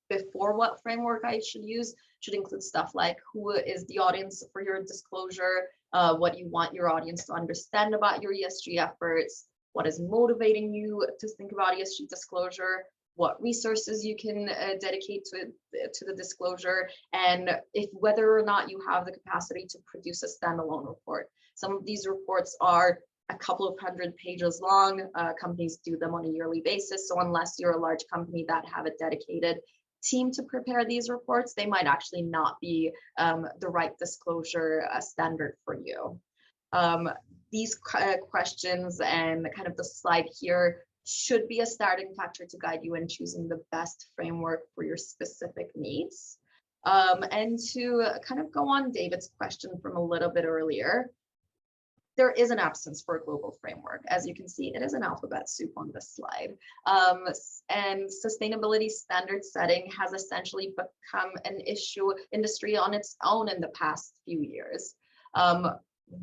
before what framework I should use should include stuff like who is the audience for your disclosure, what you want your audience to understand about your ESG efforts, what is motivating you to think about ESG disclosure, what resources you can dedicate to the disclosure, and whether or not you have the capacity to produce a standalone report. Some of these reports are a couple of 100 pages long. Companies do them on a yearly basis. So unless you're a large company that have a dedicated team to prepare these reports, they might actually not be the right disclosure standard for you. These questions and kind of the slide here should be a starting factor to guide you in choosing the best framework for your specific needs. And to kind of go on David's question from a little bit earlier, there is an absence for a global framework. As you can see, it is an alphabet soup on this slide. And sustainability standard setting has essentially become an industry on its own in the past few years.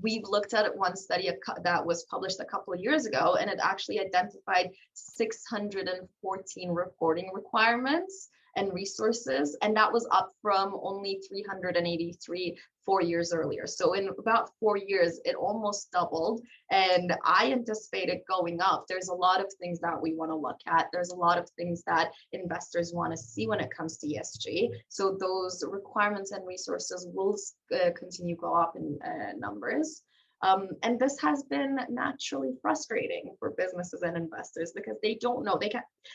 We've looked at one study that was published a couple of years ago, and it actually identified 614 reporting requirements and resources, and that was up from only 383 4 years earlier. So in about 4 years, it almost doubled, and I anticipate it going up. There's a lot of things that we want to look at. There's a lot of things that investors want to see when it comes to ESG. So those requirements and resources will continue to go up in numbers. And this has been naturally frustrating for businesses and investors because they don't know,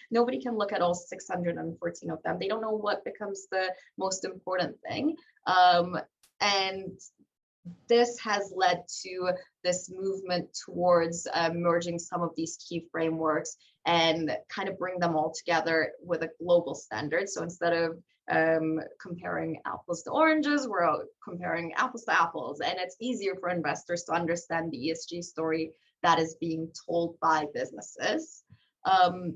nobody can look at all 614 of them. They don't know what becomes the most important thing. And this has led to this movement towards merging some of these key frameworks and kind of bring them all together with a global standard. So instead of comparing apples to oranges, we're comparing apples to apples, and it's easier for investors to understand the ESG story that is being told by businesses.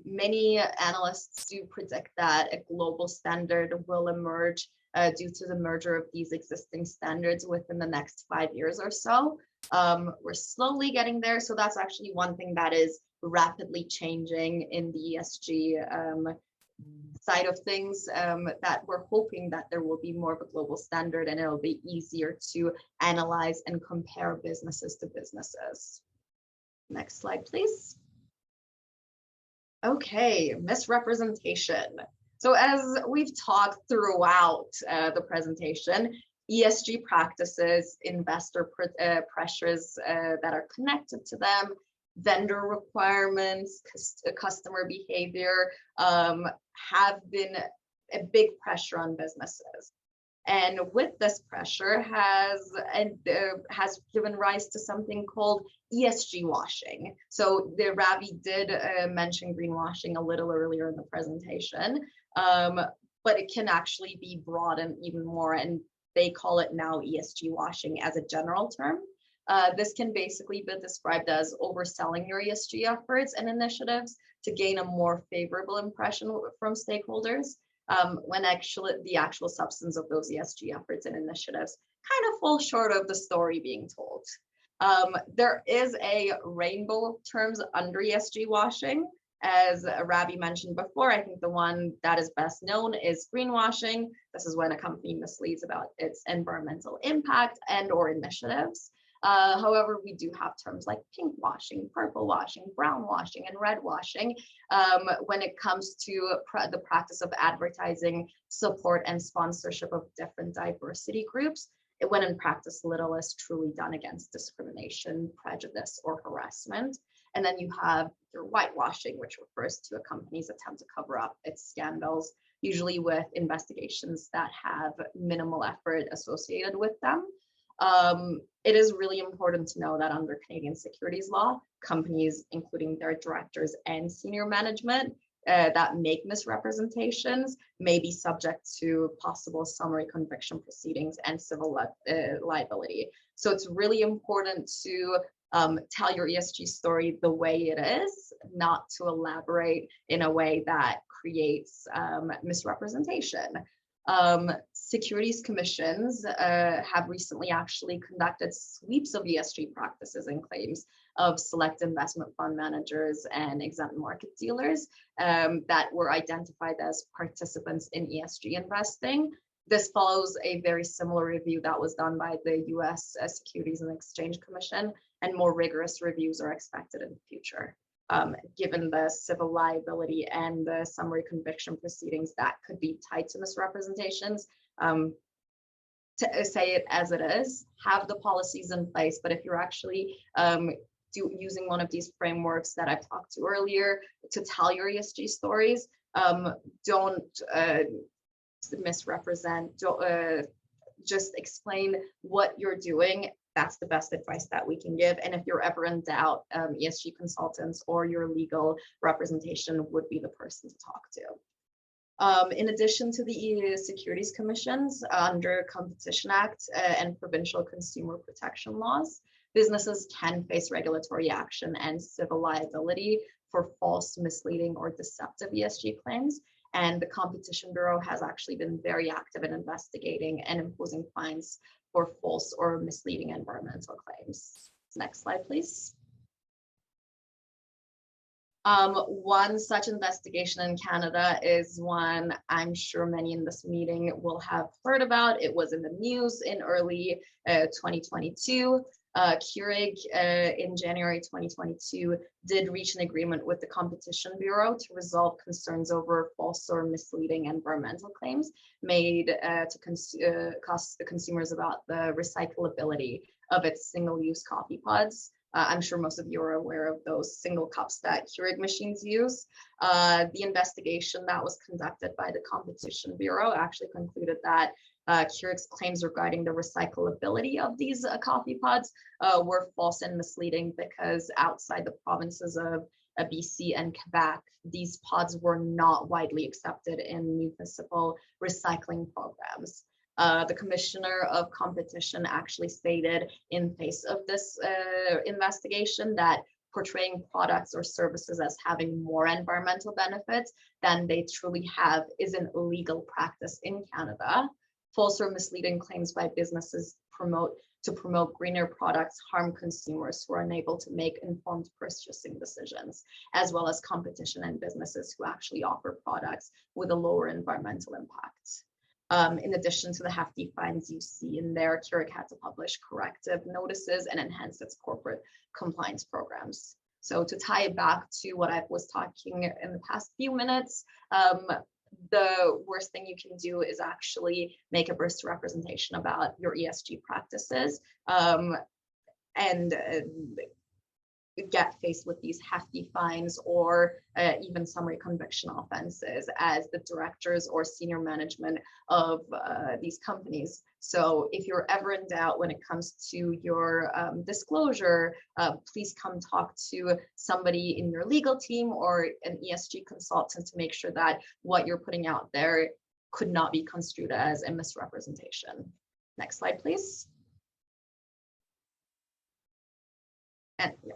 Many analysts do predict that a global standard will emerge due to the merger of these existing standards within the next 5 years or so. We're slowly getting there, so that's actually one thing that is rapidly changing in the ESG side of things, that we're hoping that there will be more of a global standard and it'll be easier to analyze and compare businesses to businesses. Next slide, please. Okay, misrepresentation. So as we've talked throughout the presentation, ESG practices, investor pressures that are connected to them, vendor requirements, customer behavior have been a big pressure on businesses. And with this pressure has given rise to something called ESG washing. So Ravi did mention greenwashing a little earlier in the presentation, but it can actually be broadened even more, and they call it now ESG washing as a general term. This can basically be described as overselling your ESG efforts and initiatives to gain a more favorable impression from stakeholders, when actually the actual substance of those ESG efforts and initiatives kind of fall short of the story being told. There is a rainbow of terms under ESG washing. As Ravi mentioned before, I think the one that is best known is greenwashing. This is when a company misleads about its environmental impact and or initiatives. However, we do have terms like pink washing, purple washing, brown washing, and red washing when it comes to the practice of advertising support and sponsorship of different diversity groups, when in practice little is truly done against discrimination, prejudice, or harassment. And then you have your whitewashing, which refers to a company's attempt to cover up its scandals, usually with investigations that have minimal effort associated with them. It is really important to know that under Canadian securities law, companies, including their directors and senior management that make misrepresentations, may be subject to possible summary conviction proceedings and civil liability. So it's really important to tell your ESG story the way it is, not to elaborate in a way that creates misrepresentation. Securities commissions have recently actually conducted sweeps of ESG practices and claims of select investment fund managers and exempt market dealers that were identified as participants in ESG investing. This follows a very similar review that was done by the US Securities and Exchange Commission, and more rigorous reviews are expected in the future. Given the civil liability and the summary conviction proceedings that could be tied to misrepresentations, to say it as it is, have the policies in place. But if you're actually using one of these frameworks that I talked to earlier to tell your ESG stories, don't misrepresent, just explain what you're doing. That's the best advice that we can give. And if you're ever in doubt, ESG consultants or your legal representation would be the person to talk to. In addition to the securities commissions, under Competition Act and provincial consumer protection laws, businesses can face regulatory action and civil liability for false, misleading, or deceptive ESG claims. And the Competition Bureau has actually been very active in investigating and imposing fines for false or misleading environmental claims. Next slide, please. One such investigation in Canada is one I'm sure many in this meeting will have heard about. It was in the news in early 2022. Keurig in January 2022 did reach an agreement with the Competition Bureau to resolve concerns over false or misleading environmental claims made to cost the consumers about the recyclability of its single-use coffee pods. I'm sure most of you are aware of those single cups that Keurig machines use. The investigation that was conducted by the Competition Bureau actually concluded that Keurig's claims regarding the recyclability of these coffee pods were false and misleading because outside the provinces of BC and Quebec, these pods were not widely accepted in municipal recycling programs. The Commissioner of Competition actually stated in face of this investigation that portraying products or services as having more environmental benefits than they truly have is an illegal practice in Canada. False or misleading claims by businesses to promote greener products harm consumers who are unable to make informed purchasing decisions, as well as competition and businesses who actually offer products with a lower environmental impact. In addition to the hefty fines you see in there, Keurig had to publish corrective notices and enhance its corporate compliance programs. So to tie it back to what I was talking in the past few minutes, the worst thing you can do is actually make a burst representation about your ESG practices and get faced with these hefty fines or even summary conviction offenses as the directors or senior management of these companies. So if you're ever in doubt when it comes to your disclosure, please come talk to somebody in your legal team or an ESG consultant to make sure that what you're putting out there could not be construed as a misrepresentation. Next slide, please. And yeah.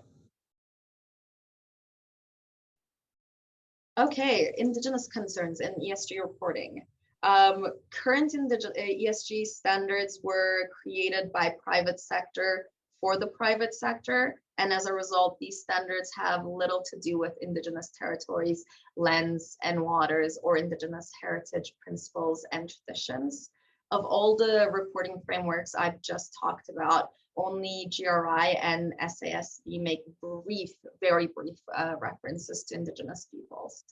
Okay, Indigenous concerns in ESG reporting. Current ESG standards were created by private sector for the private sector, and as a result, these standards have little to do with Indigenous territories, lands, and waters, or Indigenous heritage principles and traditions. Of all the reporting frameworks I've just talked about, only GRI and SASB make very brief references to Indigenous peoples.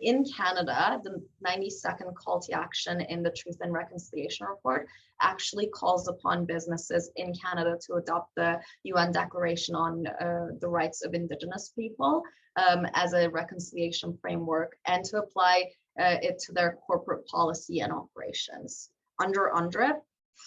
In Canada, the 92nd call to action in the Truth and Reconciliation Report actually calls upon businesses in Canada to adopt the UN Declaration on the Rights of Indigenous People as a reconciliation framework and to apply it to their corporate policy and operations. Under UNDRIP,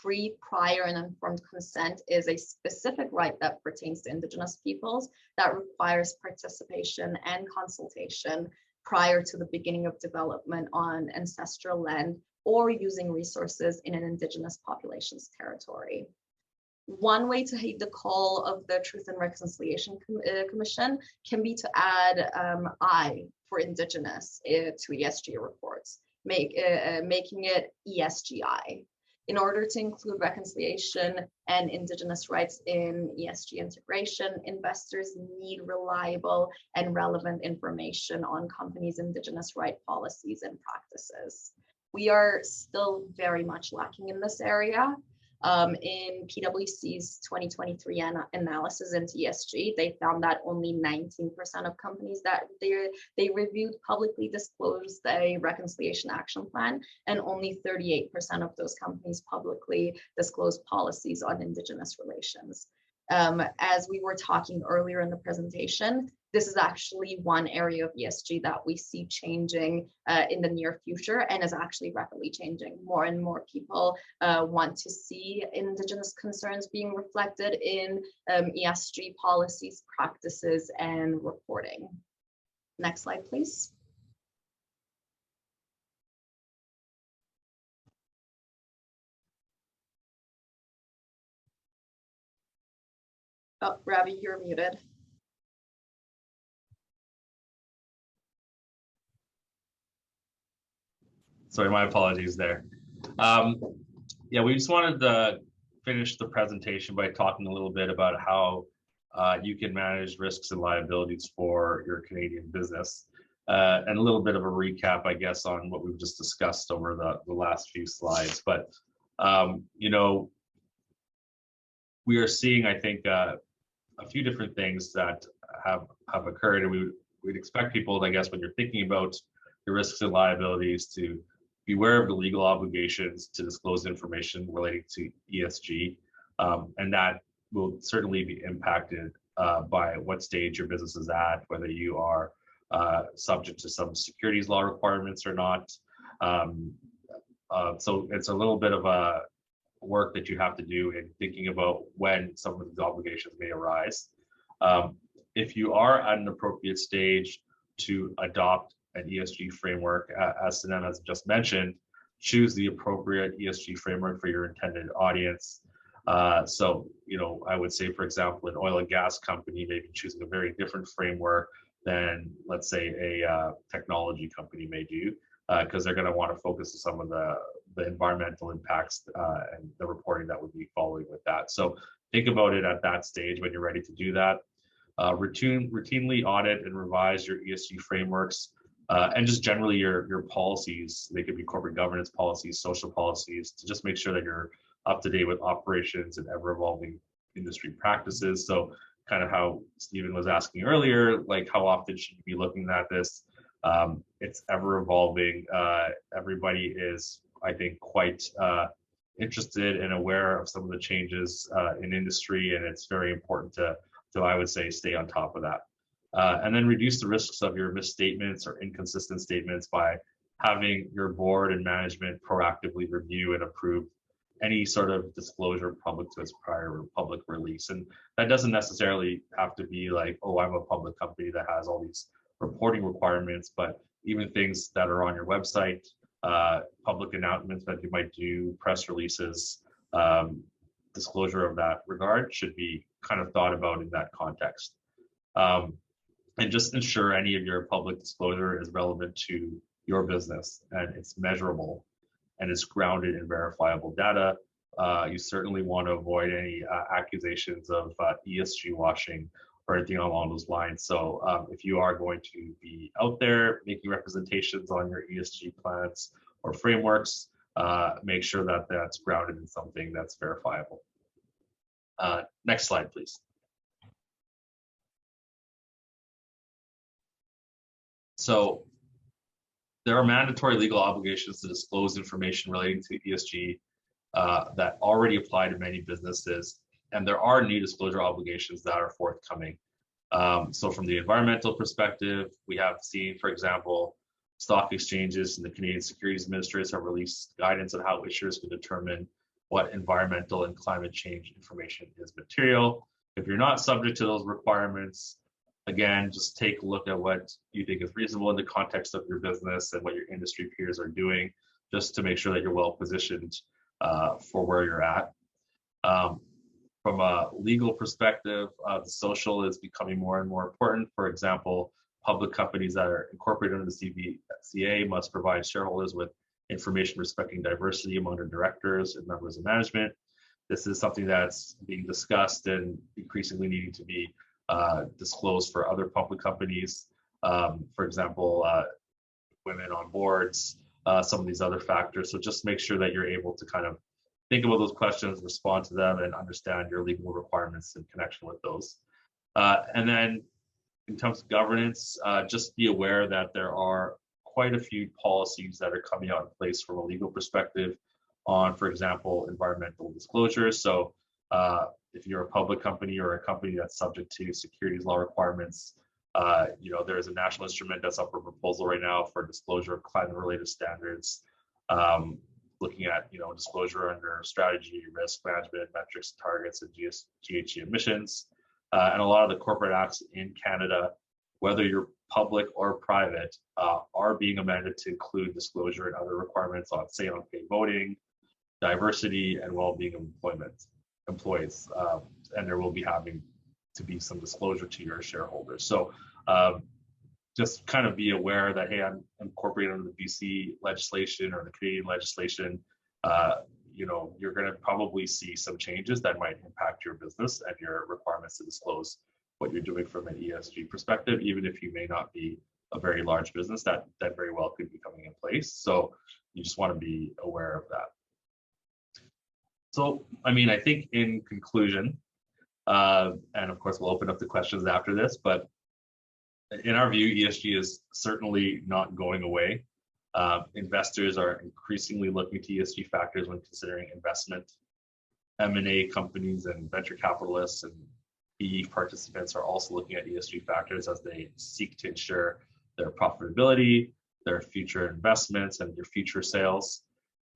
free, prior, and informed consent is a specific right that pertains to Indigenous peoples that requires participation and consultation prior to the beginning of development on ancestral land or using resources in an Indigenous population's territory. One way to heed the call of the Truth and Reconciliation Commission can be to add I for Indigenous to ESG reports, making it ESGI. In order to include reconciliation and Indigenous rights in ESG integration, investors need reliable and relevant information on companies' Indigenous right policies and practices. We are still very much lacking in this area. In PwC's 2023 analysis into ESG, they found that only 19% of companies that they reviewed publicly disclosed a reconciliation action plan, and only 38% of those companies publicly disclosed policies on Indigenous relations. As we were talking earlier in the presentation, this is actually one area of ESG that we see changing in the near future and is actually rapidly changing. More and more people want to see Indigenous concerns being reflected in ESG policies, practices, and reporting. Next slide, please. Oh, Ravi, you're muted.
Sorry, my apologies there. Yeah, we just wanted to finish the presentation by talking a little bit about how you can manage risks and liabilities for your Canadian business. And a little bit of a recap, I guess, on what we've just discussed over the last few slides. But, you know, we are seeing, I think, a few different things that have occurred. And we'd expect people, I guess, when you're thinking about your risks and liabilities to beware of the legal obligations to disclose information relating to ESG, and that will certainly be impacted by what stage your business is at, whether you are subject to some securities law requirements or not. So it's a little bit of a work that you have to do in thinking about when some of these obligations may arise. if you are at an appropriate stage to adopt an ESG framework, as Sinem has just mentioned, choose the appropriate ESG framework for your intended audience. So, I would say, for example, an oil and gas company may be choosing a very different framework than, let's say, a technology company may do, because they're going to want to focus on some of the environmental impacts and the reporting that would be following with that. So think about it at that stage when you're ready to do that. Routinely audit and revise your ESG frameworks, and just generally your policies. They could be corporate governance policies, social policies, to just make sure that you're up to date with operations and ever evolving industry practices. So kind of how Stephen was asking earlier, like how often should you be looking at this? It's ever evolving. Everybody is, I think, quite interested and aware of some of the changes in industry, and it's very important to I would say, stay on top of that. And then reduce the risks of your misstatements or inconsistent statements by having your board and management proactively review and approve any sort of disclosure public to its prior public release. And that doesn't necessarily have to be like, oh, I'm a public company that has all these reporting requirements, but even things that are on your website, public announcements that you might do, press releases, disclosure of that regard should be kind of thought about in that context. And just ensure any of your public disclosure is relevant to your business and it's measurable and it's grounded in verifiable data. You certainly want to avoid any accusations of ESG washing or anything along those lines. So if you are going to be out there making representations on your ESG plans or frameworks, make sure that that's grounded in something that's verifiable. Next slide, please. So there are mandatory legal obligations to disclose information relating to ESG that already apply to many businesses, and there are new disclosure obligations that are forthcoming. So from the environmental perspective, we have seen, for example, stock exchanges and the Canadian Securities Administrators have released guidance on how issuers can determine what environmental and climate change information is material. If you're not subject to those requirements, again, just take a look at what you think is reasonable in the context of your business and what your industry peers are doing, just to make sure that you're well positioned for where you're at. From a legal perspective, the social is becoming more and more important. For example, public companies that are incorporated under the CBCA must provide shareholders with information respecting diversity among their directors and members of management. This is something that's being discussed and increasingly needing to be disclosed for other public companies. For example, women on boards, some of these other factors. So just make sure that you're able to kind of think about those questions, respond to them, and understand your legal requirements in connection with those. And then in terms of governance, just be aware that there are quite a few policies that are coming out in place from a legal perspective on, for example, environmental disclosures. So if you're a public company or a company that's subject to securities law requirements, there's a national instrument that's up for proposal right now for disclosure of climate-related standards, looking at disclosure under strategy, risk management, metrics, targets, and GHG emissions. And a lot of the corporate acts in Canada, whether you're public or private, are being amended to include disclosure and other requirements on, say, on paid voting, diversity, and well-being of employees. And there will be having to be some disclosure to your shareholders. So just kind of be aware that, hey, I'm incorporated under the BC legislation or the Canadian legislation. You're going to probably see some changes that might impact your business and your requirements to disclose what you're doing from an ESG perspective, even if you may not be a very large business, that very well could be coming in place. So you just want to be aware of that. So, I mean, I think in conclusion, and of course, we'll open up the questions after this, but in our view, ESG is certainly not going away. Investors are increasingly looking to ESG factors when considering investment. M&A companies and venture capitalists and PE participants are also looking at ESG factors as they seek to ensure their profitability, their future investments, and their future sales.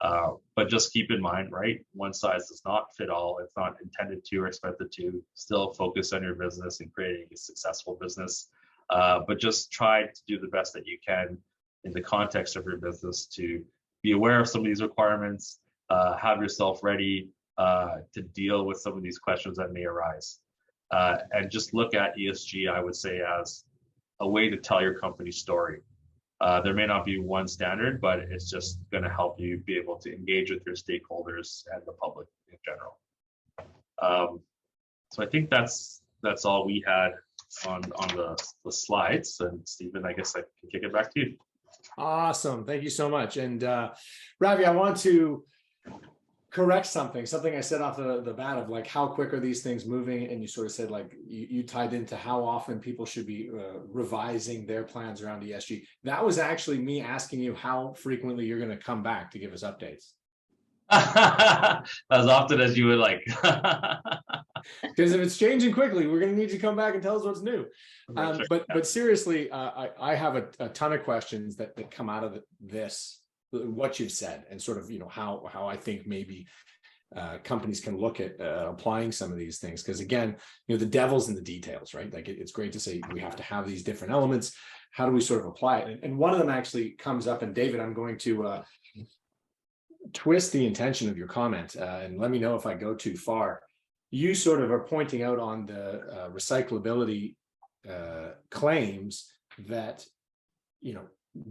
But just keep in mind, right? One size does not fit all. It's not intended to or expected to. Still focus on your business and creating a successful business. But just try to do the best that you can in the context of your business to be aware of some of these requirements, have yourself ready to deal with some of these questions that may arise. And just look at ESG, I would say, as a way to tell your company's story. There may not be one standard, but it's just going to help you be able to engage with your stakeholders and the public in general. So I think that's all we had on the slides. And Stephen, I guess I can kick it back to you.
Awesome. Thank you so much. And Ravi, I want to correct something I said off the bat of like, how quick are these things moving? And you sort of said like, you tied into how often people should be revising their plans around ESG. That was actually me asking you how frequently you're going to come back to give us updates.
As often as you would like.
Because if it's changing quickly, we're going to need you to come back and tell us what's new.
Sure.
But seriously, I have a ton of questions that come out of this, what you've said, and sort of, how I think maybe companies can look at applying some of these things. Because again, the devil's in the details, right? Like it's great to say we have to have these different elements. How do we sort of apply it? And one of them actually comes up, and David, I'm going to twist the intention of your comment and let me know if I go too far. You sort of are pointing out on the recyclability claims that,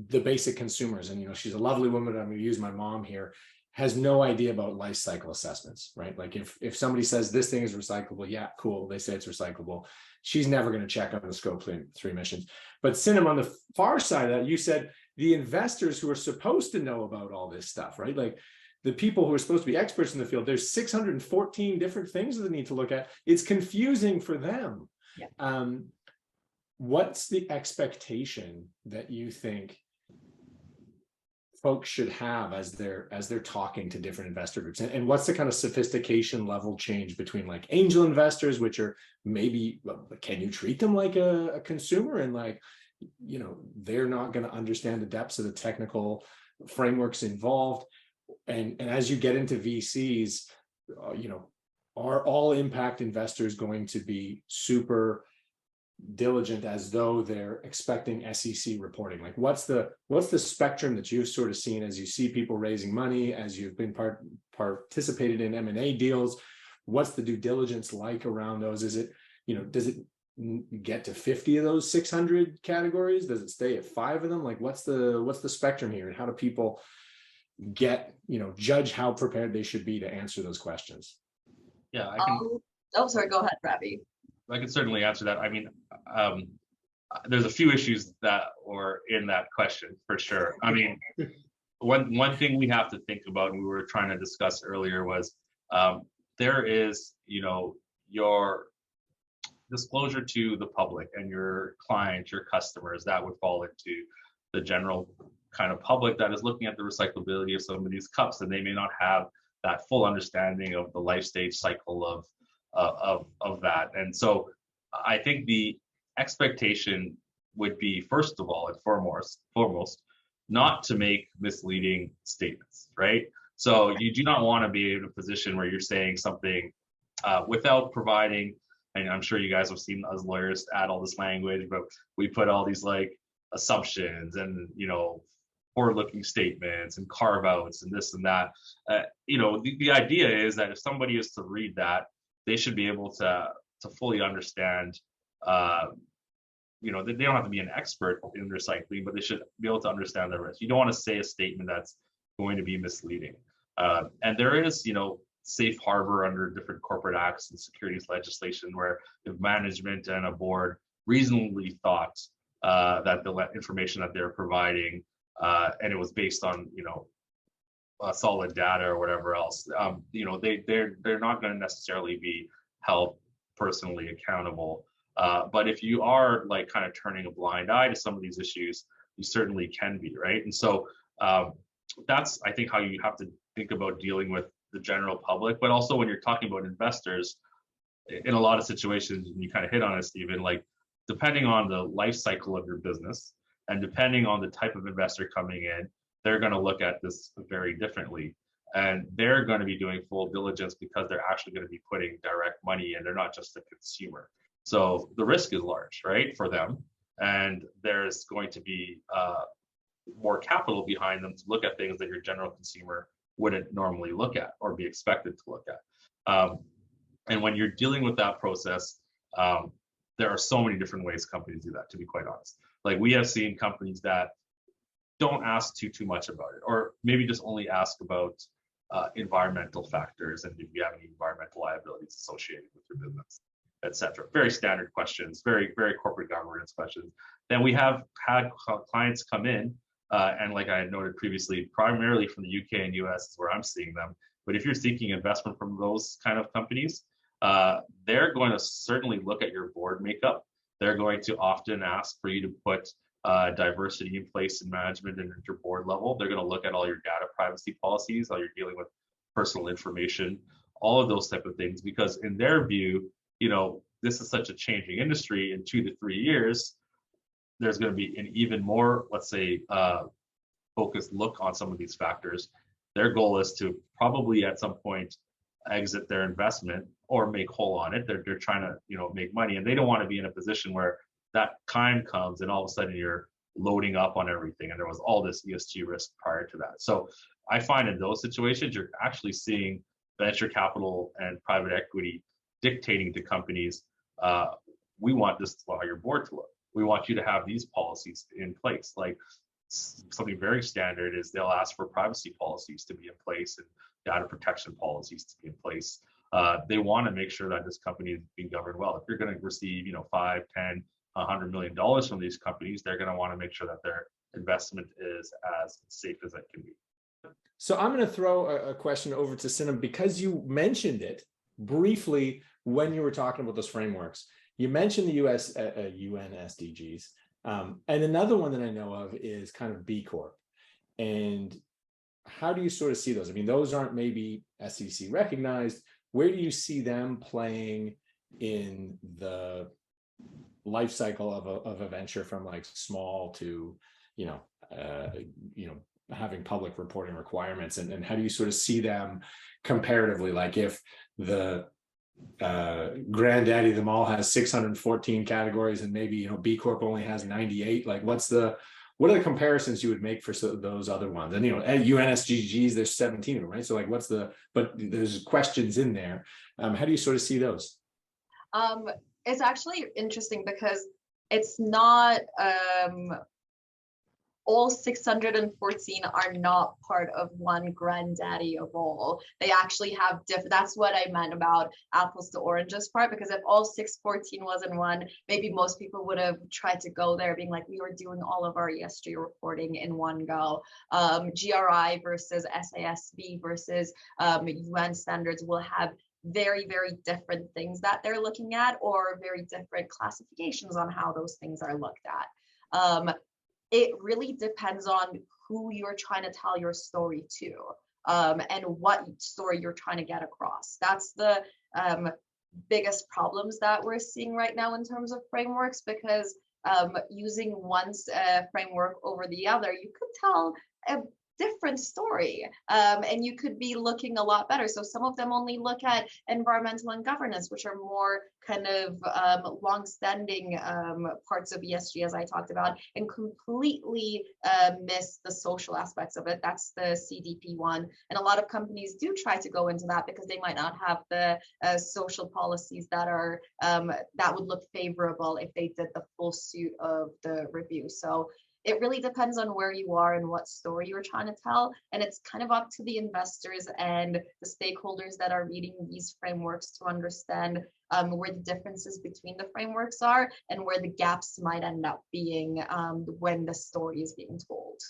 the basic consumers, and, she's a lovely woman, I'm going to use my mom here, has no idea about life cycle assessments, right? Like if somebody says this thing is recyclable, yeah, cool, they say it's recyclable. She's never going to check on the scope 3 emissions. But Sinem, on the far side of that, you said the investors who are supposed to know about all this stuff, right? Like the people who are supposed to be experts in the field, there's 614 different things that they need to look at. It's confusing for them. Yeah. What's the expectation that you think folks should have as they're talking to different investor groups, and what's the kind of sophistication level change between like angel investors, which are maybe, can you treat them like a consumer, and like, they're not going to understand the depths of the technical frameworks involved, and as you get into VCs, are all impact investors going to be super diligent as though they're expecting SEC reporting? Like what's the spectrum that you've sort of seen as you see people raising money, as you've been participated in M&A deals? What's the due diligence like around those? Is it, does it get to 50 of those 600 categories? Does it stay at 5 of them? Like what's the spectrum here, and how do people get, judge how prepared they should be to answer those questions?
Yeah, I can.
Sorry, go ahead, Ravi.
I can certainly answer that. I mean, there's a few issues that were in that question for sure. I mean, one thing we have to think about, and we were trying to discuss earlier, was there is, your disclosure to the public and your clients, your customers, that would fall into the general kind of public that is looking at the recyclability of some of these cups, and they may not have that full understanding of the life stage cycle of that. And so I think the expectation would be, first of all and foremost, not to make misleading statements, right? So you do not want to be in a position where you're saying something without providing, and I'm sure you guys have seen us lawyers add all this language, but we put all these like assumptions and, forward-looking statements and carve-outs and this and that. The idea is that if somebody is to read that, they should be able to fully understand, they don't have to be an expert in recycling, but they should be able to understand the risk. You don't want to say a statement that's going to be misleading. And there is, safe harbor under different corporate acts and securities legislation, where if management and a board reasonably thought that the information that they're providing, and it was based on, solid data or whatever else, they're not going to necessarily be held personally accountable. But if you are like kind of turning a blind eye to some of these issues, you certainly can be, right? And so that's, I think, how you have to think about dealing with the general public, but also when you're talking about investors, in a lot of situations, and you kind of hit on it, Stephen, like depending on the life cycle of your business and depending on the type of investor coming in, they're going to look at this very differently. And they're going to be doing full diligence because they're actually going to be putting direct money in. They're not just a consumer. So the risk is large, right, for them. And there's going to be more capital behind them to look at things that your general consumer wouldn't normally look at or be expected to look at. And when you're dealing with that process, there are so many different ways companies do that, to be quite honest. Like we have seen companies that don't ask too much about it, or maybe just only ask about environmental factors and if you have any environmental liabilities associated with your business, etc. Very standard questions, very corporate governance questions. Then we have had clients come in, and like I had noted previously, primarily from the UK and US is where I'm seeing them. But if you're seeking investment from those kind of companies, they're going to certainly look at your board makeup. They're going to often ask for you to put diversity in place in management and at your board level. They're going to look at all your data privacy policies, how you're dealing with personal information, all of those type of things, because in their view, you know, this is such a changing industry. In 2 to 3 years, there's going to be an even more, let's say, focused look on some of these factors. Their goal is to probably at some point exit their investment or make whole on it. They're trying to, you know, make money, and they don't want to be in a position where that time comes and all of a sudden you're loading up on everything and there was all this ESG risk prior to that. So I find in those situations, you're actually seeing venture capital and private equity dictating to companies, we want this, how your board to look. We want you to have these policies in place. Like something very standard is they'll ask for privacy policies to be in place and data protection policies to be in place. They want to make sure that this company is being governed well. If you're going to receive, you know, 5, 10, $100 million from these companies, they're going to want to make sure that their investment is as safe as it can be.
So I'm going to throw a question over to Sinem because you mentioned it briefly when you were talking about those frameworks. You mentioned the UN SDGs, and another one that I know of is kind of B Corp. And how do you sort of see those? I mean, those aren't maybe SEC recognized. Where do you see them playing in the life cycle of a venture from like small to, having public reporting requirements, and how do you sort of see them comparatively? Like if the granddaddy of them all has 614 categories and maybe, B Corp only has 98, like what are the comparisons you would make for those other ones? And, at UN SDGs, there's 17 of them, right? So like but there's questions in there. How do you sort of see those?
It's actually interesting because it's not, all 614 are not part of one granddaddy of all. They actually have different, that's what I meant about apples to oranges part, because if all 614 was in one, maybe most people would have tried to go there being like, we were doing all of our ESG reporting in one go. GRI versus SASB versus UN standards will have very, very different things that they're looking at, or very different classifications on how those things are looked at. It really depends on who you're trying to tell your story to, and what story you're trying to get across. That's the biggest problems that we're seeing right now in terms of frameworks, because using one framework over the other, you could tell a different story, and you could be looking a lot better. So some of them only look at environmental and governance, which are more kind of long-standing parts of ESG, as I talked about, and completely miss the social aspects of it. That's the CDP one. And a lot of companies do try to go into that because they might not have the social policies that are that would look favorable if they did the full suite of the review. So it really depends on where you are and what story you're trying to tell. And it's kind of up to the investors and the stakeholders that are reading these frameworks to understand where the differences between the frameworks are and where the gaps might end up being when the story is being told.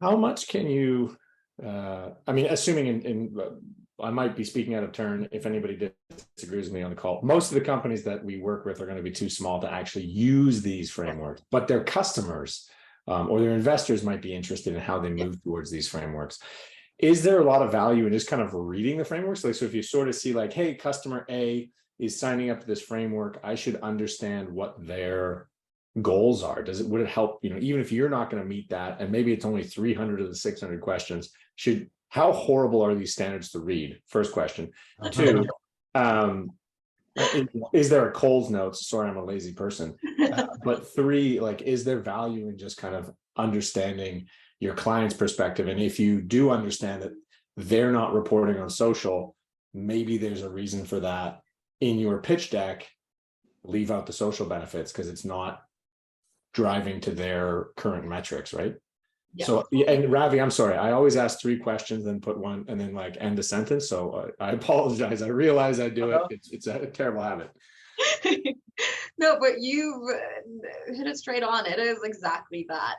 How much can you, assuming I might be speaking out of turn if anybody disagrees with me on the call. Most of the companies that we work with are going to be too small to actually use these frameworks, but their customers or their investors might be interested in how they move towards these frameworks. Is there a lot of value in just kind of reading the frameworks? Like, so if you sort of see like, hey, customer A is signing up to this framework, I should understand what their goals are? Would it help, even if you're not going to meet that, and maybe it's only 300 of the 600 questions, how horrible are these standards to read? First question. Two, is there a Coles Notes? Sorry, I'm a lazy person. But three, like, is there value in just kind of understanding your client's perspective? And if you do understand that they're not reporting on social, maybe there's a reason for that. In your pitch deck, leave out the social benefits because it's not driving to their current metrics, right? Yeah. So, and Ravi, I'm sorry, I always ask 3 questions, then put one, and then like end a sentence. So I apologize. I realize I do it. It's a terrible habit.
No, but you've hit it straight on. It is exactly that.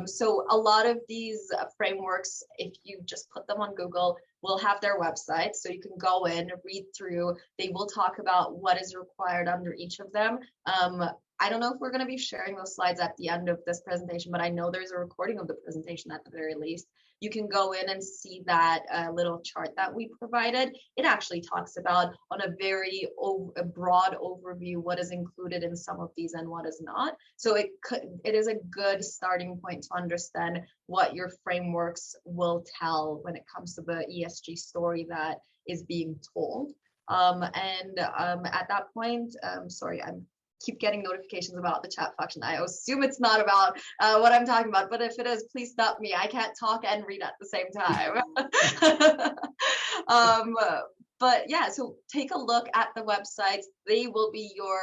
So a lot of these frameworks, if you just put them on Google, will have their website. So you can go in, read through. They will talk about what is required under each of them. I don't know if we're going to be sharing those slides at the end of this presentation, but I know there's a recording of the presentation at the very least. You can go in and see that little chart that we provided. It actually talks about, on a very broad overview, what is included in some of these and what is not. So it is a good starting point to understand what your frameworks will tell when it comes to the ESG story that is being told. At that point, sorry, I'm keep getting notifications about the chat function. I assume it's not about what I'm talking about, but if it is, please stop me. I can't talk and read at the same time. But yeah, so take a look at the websites. They will be your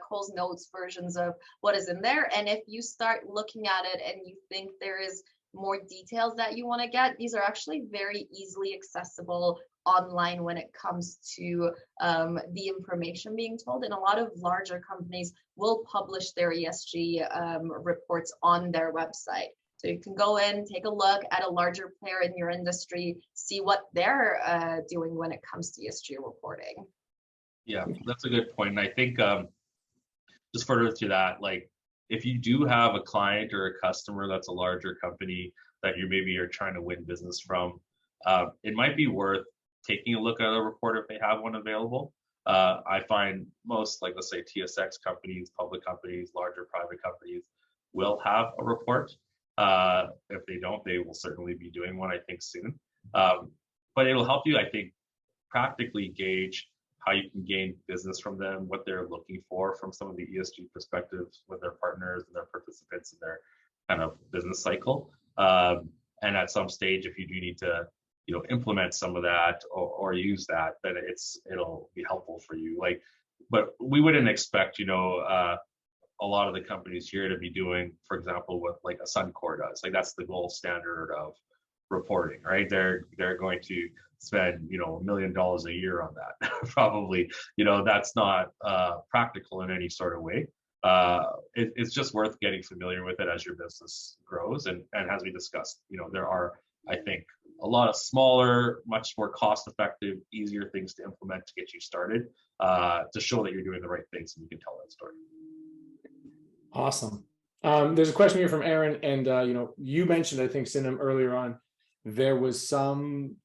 Coles Notes versions of what is in there. And if you start looking at it and you think there is more details that you want to get, these are actually very easily accessible online when it comes to the information being told. And a lot of larger companies will publish their ESG reports on their website. So you can go in, take a look at a larger player in your industry, see what they're doing when it comes to ESG reporting.
Yeah, that's a good point. And I think just further to that, like, if you do have a client or a customer that's a larger company that maybe you're trying to win business from, it might be worth taking a look at a report if they have one available. I find most, like, let's say TSX companies, public companies, larger private companies will have a report. If they don't, they will certainly be doing one, I think, soon. But it'll help you, I think, practically gauge how you can gain business from them, what they're looking for from some of the ESG perspectives with their partners and their participants in their kind of business cycle. And at some stage, if you do need to, implement some of that or use that, then it'll be helpful for you. Like, but we wouldn't expect, a lot of the companies here to be doing, for example, what like a Suncor does. Like, that's the gold standard of reporting, right? They're going to spend, $1 million a year on that. Probably, that's not practical in any sort of way. It's just worth getting familiar with it as your business grows. And as we discussed, there are, I think, a lot of smaller, much more cost-effective, easier things to implement to get you started, to show that you're doing the right things and you can tell that story.
Awesome. There's a question here from Aaron, and you mentioned, I think, Sinem, earlier on, there was some,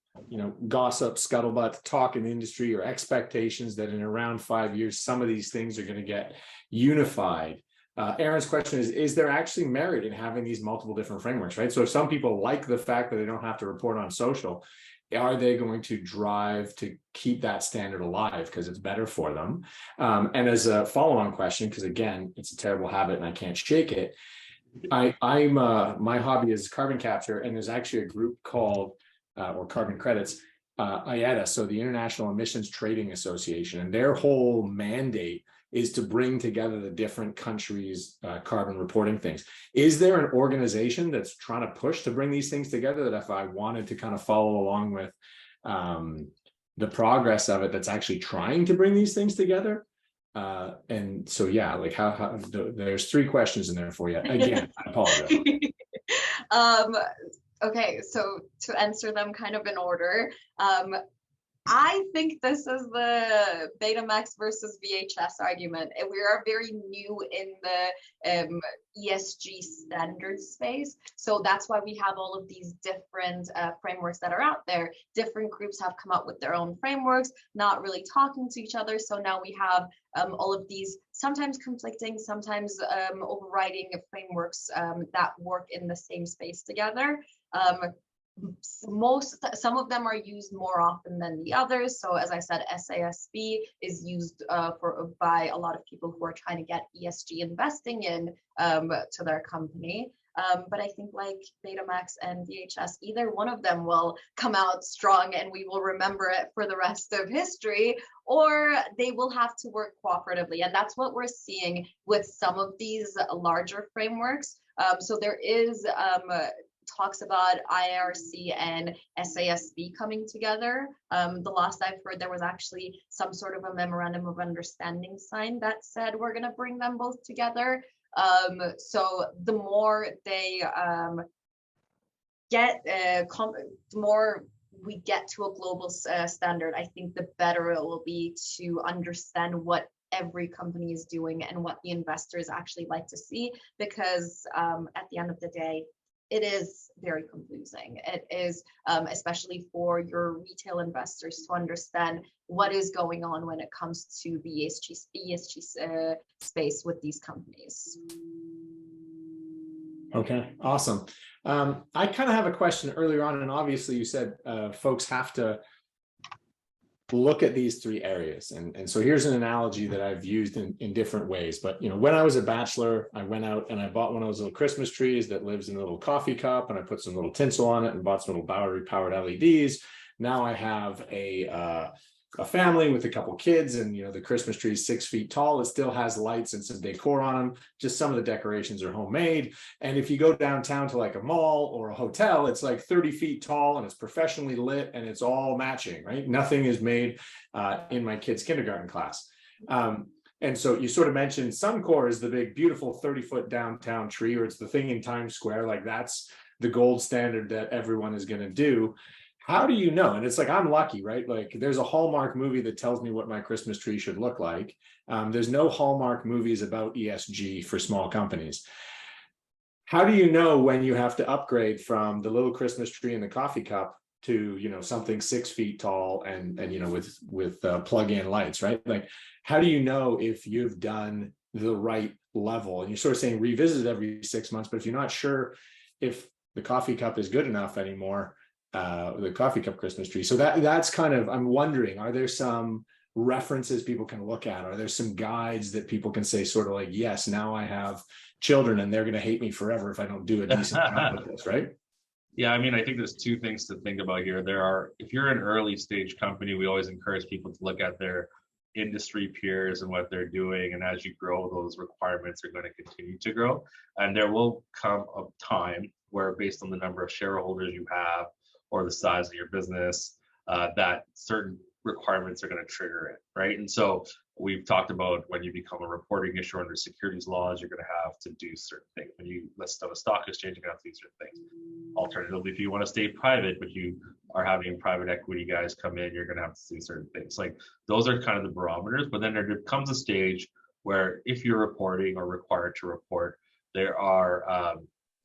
gossip, scuttlebutt, talk in the industry or expectations that in around 5 years, some of these things are going to get unified. Aaron's question is there actually merit in having these multiple different frameworks, right? So if some people like the fact that they don't have to report on social, are they going to drive to keep that standard alive because it's better for them? And as a follow-on question, because again, it's a terrible habit and I can't shake it, I'm my hobby is carbon capture, and there's actually a group called or carbon credits, IETA, so the International Emissions Trading Association, and their whole mandate is to bring together the different countries' carbon reporting things. Is there an organization that's trying to push to bring these things together, that if I wanted to kind of follow along with the progress of it, that's actually trying to bring these things together? And so, yeah, like how there's 3 questions in there for you. Again, I apologize.
Okay, so to answer them kind of in order, I think this is the Betamax versus VHS argument. And we are very new in the ESG standard space. So that's why we have all of these different frameworks that are out there. Different groups have come up with their own frameworks, not really talking to each other. So now we have all of these sometimes conflicting, sometimes overriding frameworks that work in the same space together. Some of them are used more often than the others. So as I said, SASB is used by a lot of people who are trying to get ESG investing in to their company. But I think like Betamax and VHS, either one of them will come out strong and we will remember it for the rest of history, or they will have to work cooperatively. And that's what we're seeing with some of these larger frameworks. So there is talks about IRC and SASB coming together. The last I've heard, there was actually some sort of a memorandum of understanding signed that said we're going to bring them both together. So the more they the more we get to a global standard, I think the better it will be to understand what every company is doing and what the investors actually like to see, because at the end of the day, it is very confusing. It is, especially for your retail investors, to understand what is going on when it comes to the ESG space with these companies.
Okay, awesome. I kind of have a question earlier on, and obviously you said folks have to look at these three areas. And so here's an analogy that I've used in different ways. But, you know, when I was a bachelor, I went out and I bought one of those little Christmas trees that lives in a little coffee cup, and I put some little tinsel on it and bought some little battery powered LEDs. Now I have a family with a couple kids, and, you know, the Christmas tree is 6 feet tall. It still has lights and some decor on them. Just some of the decorations are homemade. And if you go downtown to like a mall or a hotel, it's like 30 feet tall and it's professionally lit and it's all matching, right? Nothing is made in my kid's kindergarten class. And so you sort of mentioned Suncor is the big, beautiful 30-foot downtown tree, or it's the thing in Times Square. Like that's the gold standard that everyone is going to do. How do you know? And it's like, I'm lucky, right? Like there's a Hallmark movie that tells me what my Christmas tree should look like. There's no Hallmark movies about ESG for small companies. How do you know when you have to upgrade from the little Christmas tree in the coffee cup to, you know, something 6 feet tall and you know, with plug-in lights, right? Like, how do you know if you've done the right level? And you're sort of saying revisit it every 6 months, but if you're not sure if the coffee cup is good enough anymore, the coffee cup Christmas tree. So that's kind of, I'm wondering, are there some references people can look at? Are there some guides that people can say sort of like, yes, now I have children and they're going to hate me forever if I don't do a decent job with this, right?
Yeah, I mean, I think there's two things to think about here. If you're an early stage company, we always encourage people to look at their industry peers and what they're doing. And as you grow, those requirements are going to continue to grow. And there will come a time where, based on the number of shareholders you have, or the size of your business, that certain requirements are going to trigger it, right? And so we've talked about when you become a reporting issuer under securities laws, you're going to have to do certain things. When you list on a stock exchange, you're going to have to do certain things. Alternatively, if you want to stay private, but you are having private equity guys come in, you're going to have to do certain things. Like those are kind of the barometers. But then there comes a stage where if you're reporting or required to report, there are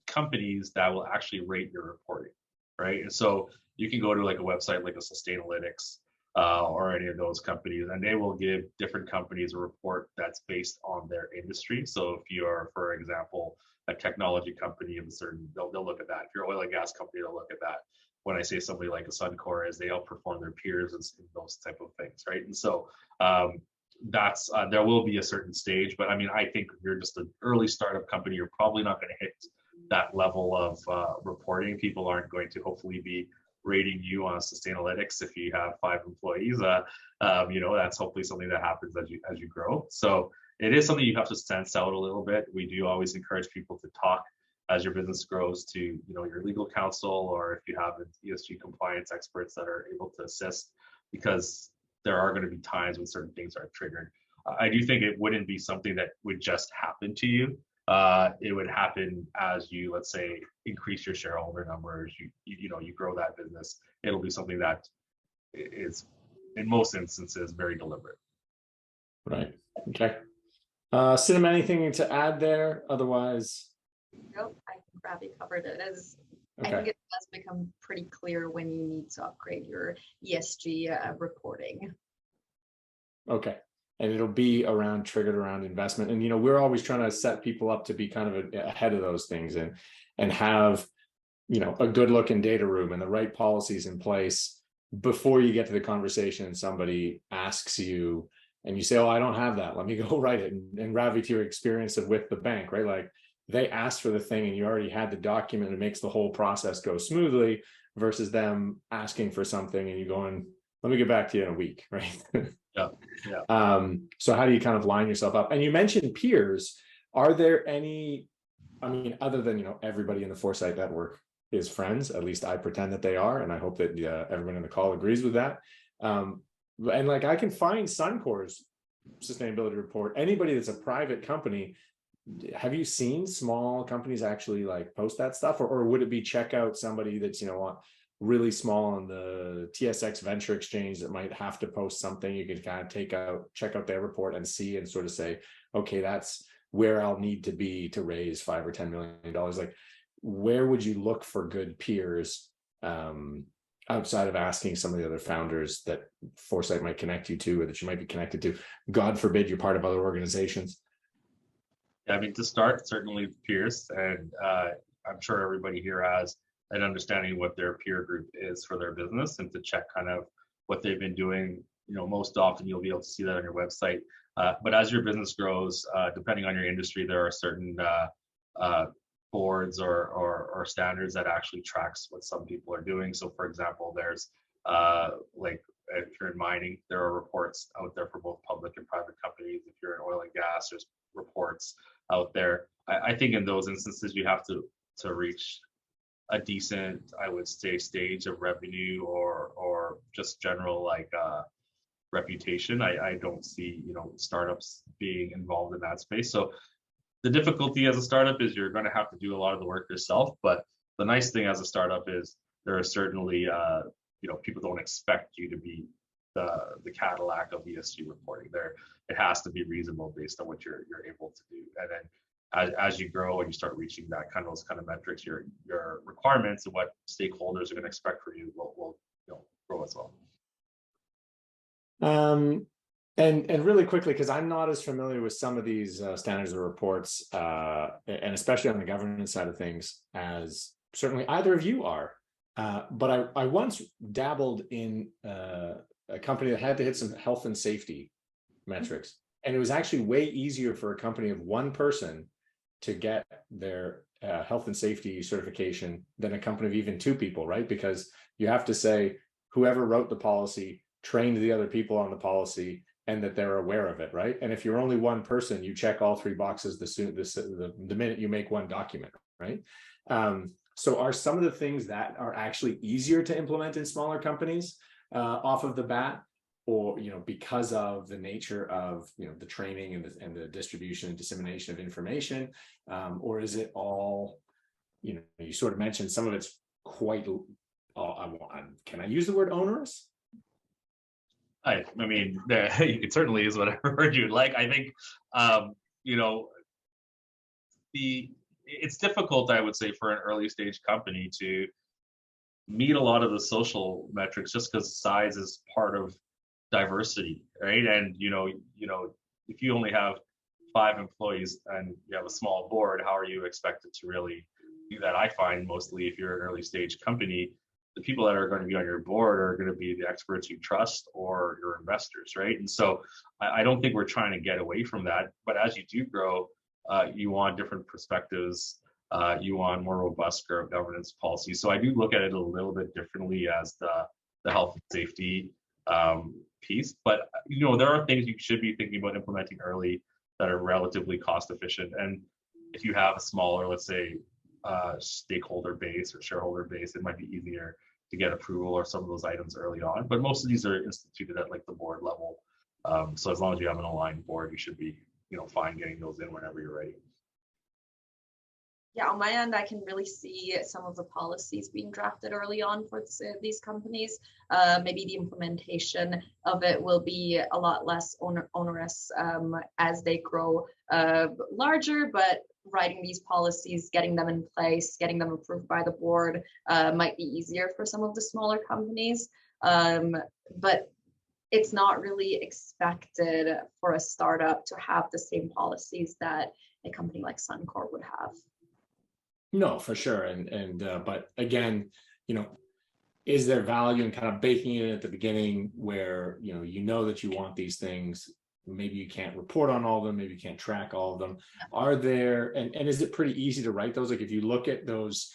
companies that will actually rate your reporting. Right. And so you can go to like a website like a Sustainalytics or any of those companies, and they will give different companies a report that's based on their industry. So if you are, for example, a technology company of a certain, they'll look at that. If you're an oil and gas company, they'll look at that. When I say somebody like a Suncor, is they outperform their peers and those type of things. Right. And so that's there will be a certain stage. But I mean, I think if you're just an early startup company, you're probably not going to hit that level of reporting. People aren't going to hopefully be rating you on Sustainalytics if you have 5 employees. You know, that's hopefully something that happens as you grow. So it is something you have to sense out a little bit. We do always encourage people to talk as your business grows to, you know, your legal counsel, or if you have ESG compliance experts that are able to assist, because there are going to be times when certain things are triggered. I do think it wouldn't be something that would just happen to you. It would happen as you, let's say, increase your shareholder numbers, you grow that business. It'll be something that is in most instances, very deliberate.
Right. Okay. Sinem, anything to add there? Otherwise,
Nope, I think Ravi covered it. I
okay.
think it does become pretty clear when you need to upgrade your ESG reporting.
Okay. And it'll be triggered around investment. And, we're always trying to set people up to be kind of ahead of those things and have, a good looking data room and the right policies in place before you get to the conversation and somebody asks you and you say, oh, I don't have that. Let me go write it. And Ravi, to your experience with the bank, right? Like they asked for the thing and you already had the document. It makes the whole process go smoothly versus them asking for something and you going, let me get back to you in a week, right?
Yeah. Yeah.
So how do you kind of line yourself up? And you mentioned peers. Are there any, other than, everybody in the Foresight network is friends, at least I pretend that they are. And I hope that everyone in the call agrees with that. And like I can find Suncor's sustainability report, anybody that's a private company. Have you seen small companies actually like post that stuff or would it be check out somebody that's, really small on the TSX Venture Exchange that might have to post something? You could kind of check out their report and see and sort of say, okay, that's where I'll need to be to raise $5 or $10 million. Like, where would you look for good peers outside of asking some of the other founders that Foresight might connect you to or that you might be connected to? God forbid you're part of other organizations.
Yeah, to start, certainly peers, and I'm sure everybody here has an understanding what their peer group is for their business and to check kind of what they've been doing. Most often you'll be able to see that on your website. But as your business grows, depending on your industry, there are certain boards or standards that actually tracks what some people are doing. So for example, there's like if you're in mining, there are reports out there for both public and private companies. If you're in oil and gas, there's reports out there. I think in those instances, you have to reach a decent, I would say, stage of revenue or just general reputation. I don't see startups being involved in that space. So the difficulty as a startup is you're going to have to do a lot of the work yourself. But the nice thing as a startup is there are certainly people don't expect you to be the Cadillac of ESG reporting. It has to be reasonable based on what you're able to do. And then as you grow and you start reaching those kind of metrics, your requirements and what stakeholders are going to expect from you will grow as well.
And really quickly, because I'm not as familiar with some of these standards or reports, and especially on the governance side of things, as certainly either of you are. But I once dabbled in a company that had to hit some health and safety metrics. And it was actually way easier for a company of one person to get their health and safety certification than a company of even two people, right? Because you have to say whoever wrote the policy trained the other people on the policy and that they're aware of it, right? And if you're only one person, you check all three boxes the minute you make one document, right? So are some of the things that are actually easier to implement in smaller companies off of the bat, or because of the nature of the training and the distribution and dissemination of information, or is it all you sort of mentioned some of it's quite can I use the word onerous?
I mean, you could certainly use whatever word you'd like. I think it's difficult, I would say, for an early stage company to meet a lot of the social metrics just because size is part of diversity, right? And if you only have 5 employees and you have a small board, how are you expected to really do that? I find mostly if you're an early stage company, the people that are going to be on your board are going to be the experts you trust or your investors, right? And so I don't think we're trying to get away from that. But as you do grow, you want different perspectives. You want more robust governance policies. So I do look at it a little bit differently as the health and safety piece. But there are things you should be thinking about implementing early that are relatively cost efficient. And if you have a smaller, let's say, stakeholder base or shareholder base, it might be easier to get approval or some of those items early on. But most of these are instituted at the board level. So as long as you have an aligned board, you should be fine getting those in whenever you're ready.
Yeah, on my end, I can really see some of the policies being drafted early on for these companies. Maybe the implementation of it will be a lot less onerous as they grow larger, but writing these policies, getting them in place, getting them approved by the board might be easier for some of the smaller companies. But it's not really expected for a startup to have the same policies that a company like Suncor would have.
No, for sure. But again, is there value in kind of baking it in at the beginning where, you know that you want these things, maybe you can't report on all of them, maybe you can't track all of them. Are there, and is it pretty easy to write those? Like if you look at those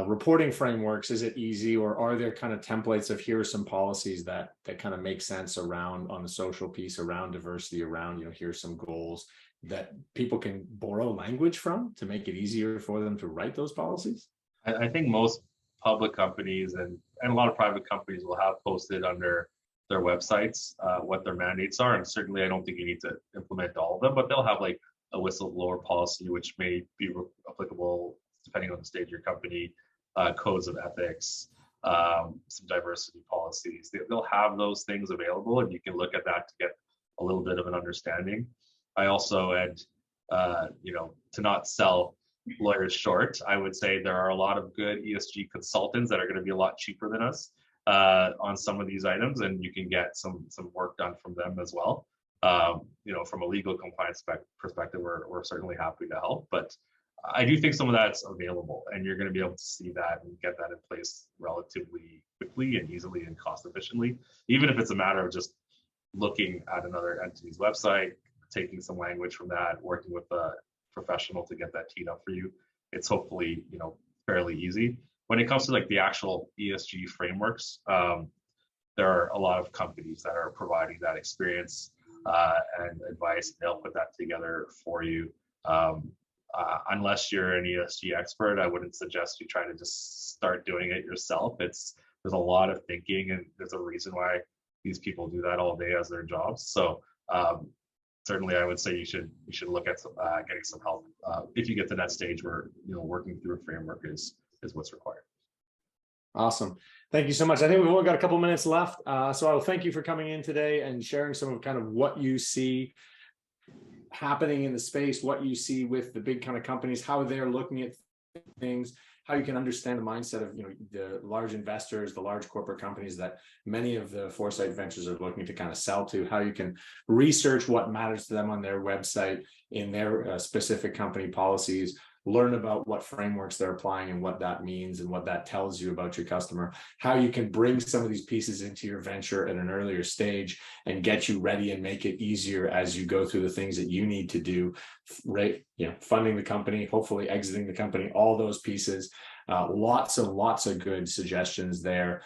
reporting frameworks, is it easy, or are there kind of templates of here are some policies that kind of make sense around on the social piece, around diversity, around, here's some goals that people can borrow language from to make it easier for them to write those policies?
I think most public companies and a lot of private companies will have posted under their websites what their mandates are. And certainly I don't think you need to implement all of them, but they'll have like a whistleblower policy, which may be applicable depending on the stage of your company, codes of ethics, some diversity policies. They'll have those things available and you can look at that to get a little bit of an understanding. I also, and to not sell lawyers short, I would say there are a lot of good ESG consultants that are going to be a lot cheaper than us on some of these items, and you can get some work done from them as well. From a legal compliance perspective, we're certainly happy to help, but I do think some of that's available, and you're going to be able to see that and get that in place relatively quickly and easily and cost efficiently, even if it's a matter of just looking at another entity's website, taking some language from that, working with a professional to get that teed up for you. It's hopefully, fairly easy. When it comes to like the actual ESG frameworks, there are a lot of companies that are providing that experience and advice. They'll put that together for you. Unless you're an ESG expert, I wouldn't suggest you try to just start doing it yourself. There's a lot of thinking, and there's a reason why these people do that all day as their jobs. So certainly, I would say you should look at getting some help if you get to that stage where working through a framework is what's required.
Awesome. Thank you so much. I think we've only got a couple minutes left. So I will thank you for coming in today and sharing some of kind of what you see happening in the space, what you see with the big kind of companies, how they're looking at things, how you can understand the mindset of the large investors, the large corporate companies that many of the Foresight Ventures are looking to kind of sell to, how you can research what matters to them on their website in their specific company policies, learn about what frameworks they're applying and what that means and what that tells you about your customer, how you can bring some of these pieces into your venture at an earlier stage and get you ready and make it easier as you go through the things that you need to do, right? Funding the company, hopefully exiting the company, all those pieces, lots of good suggestions there.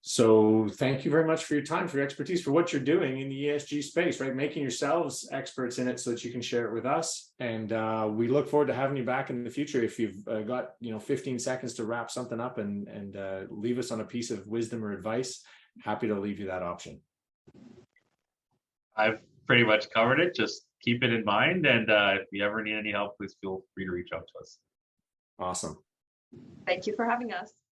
So thank you very much for your time, for your expertise, for what you're doing in the ESG space, right? Making yourselves experts in it so that you can share it with us. And we look forward to having you back in the future. If you've got 15 seconds to wrap something up and leave us on a piece of wisdom or advice, happy to leave you that option.
I've pretty much covered it. Just keep it in mind. And if you ever need any help, please feel free to reach out to us.
Awesome.
Thank you for having us.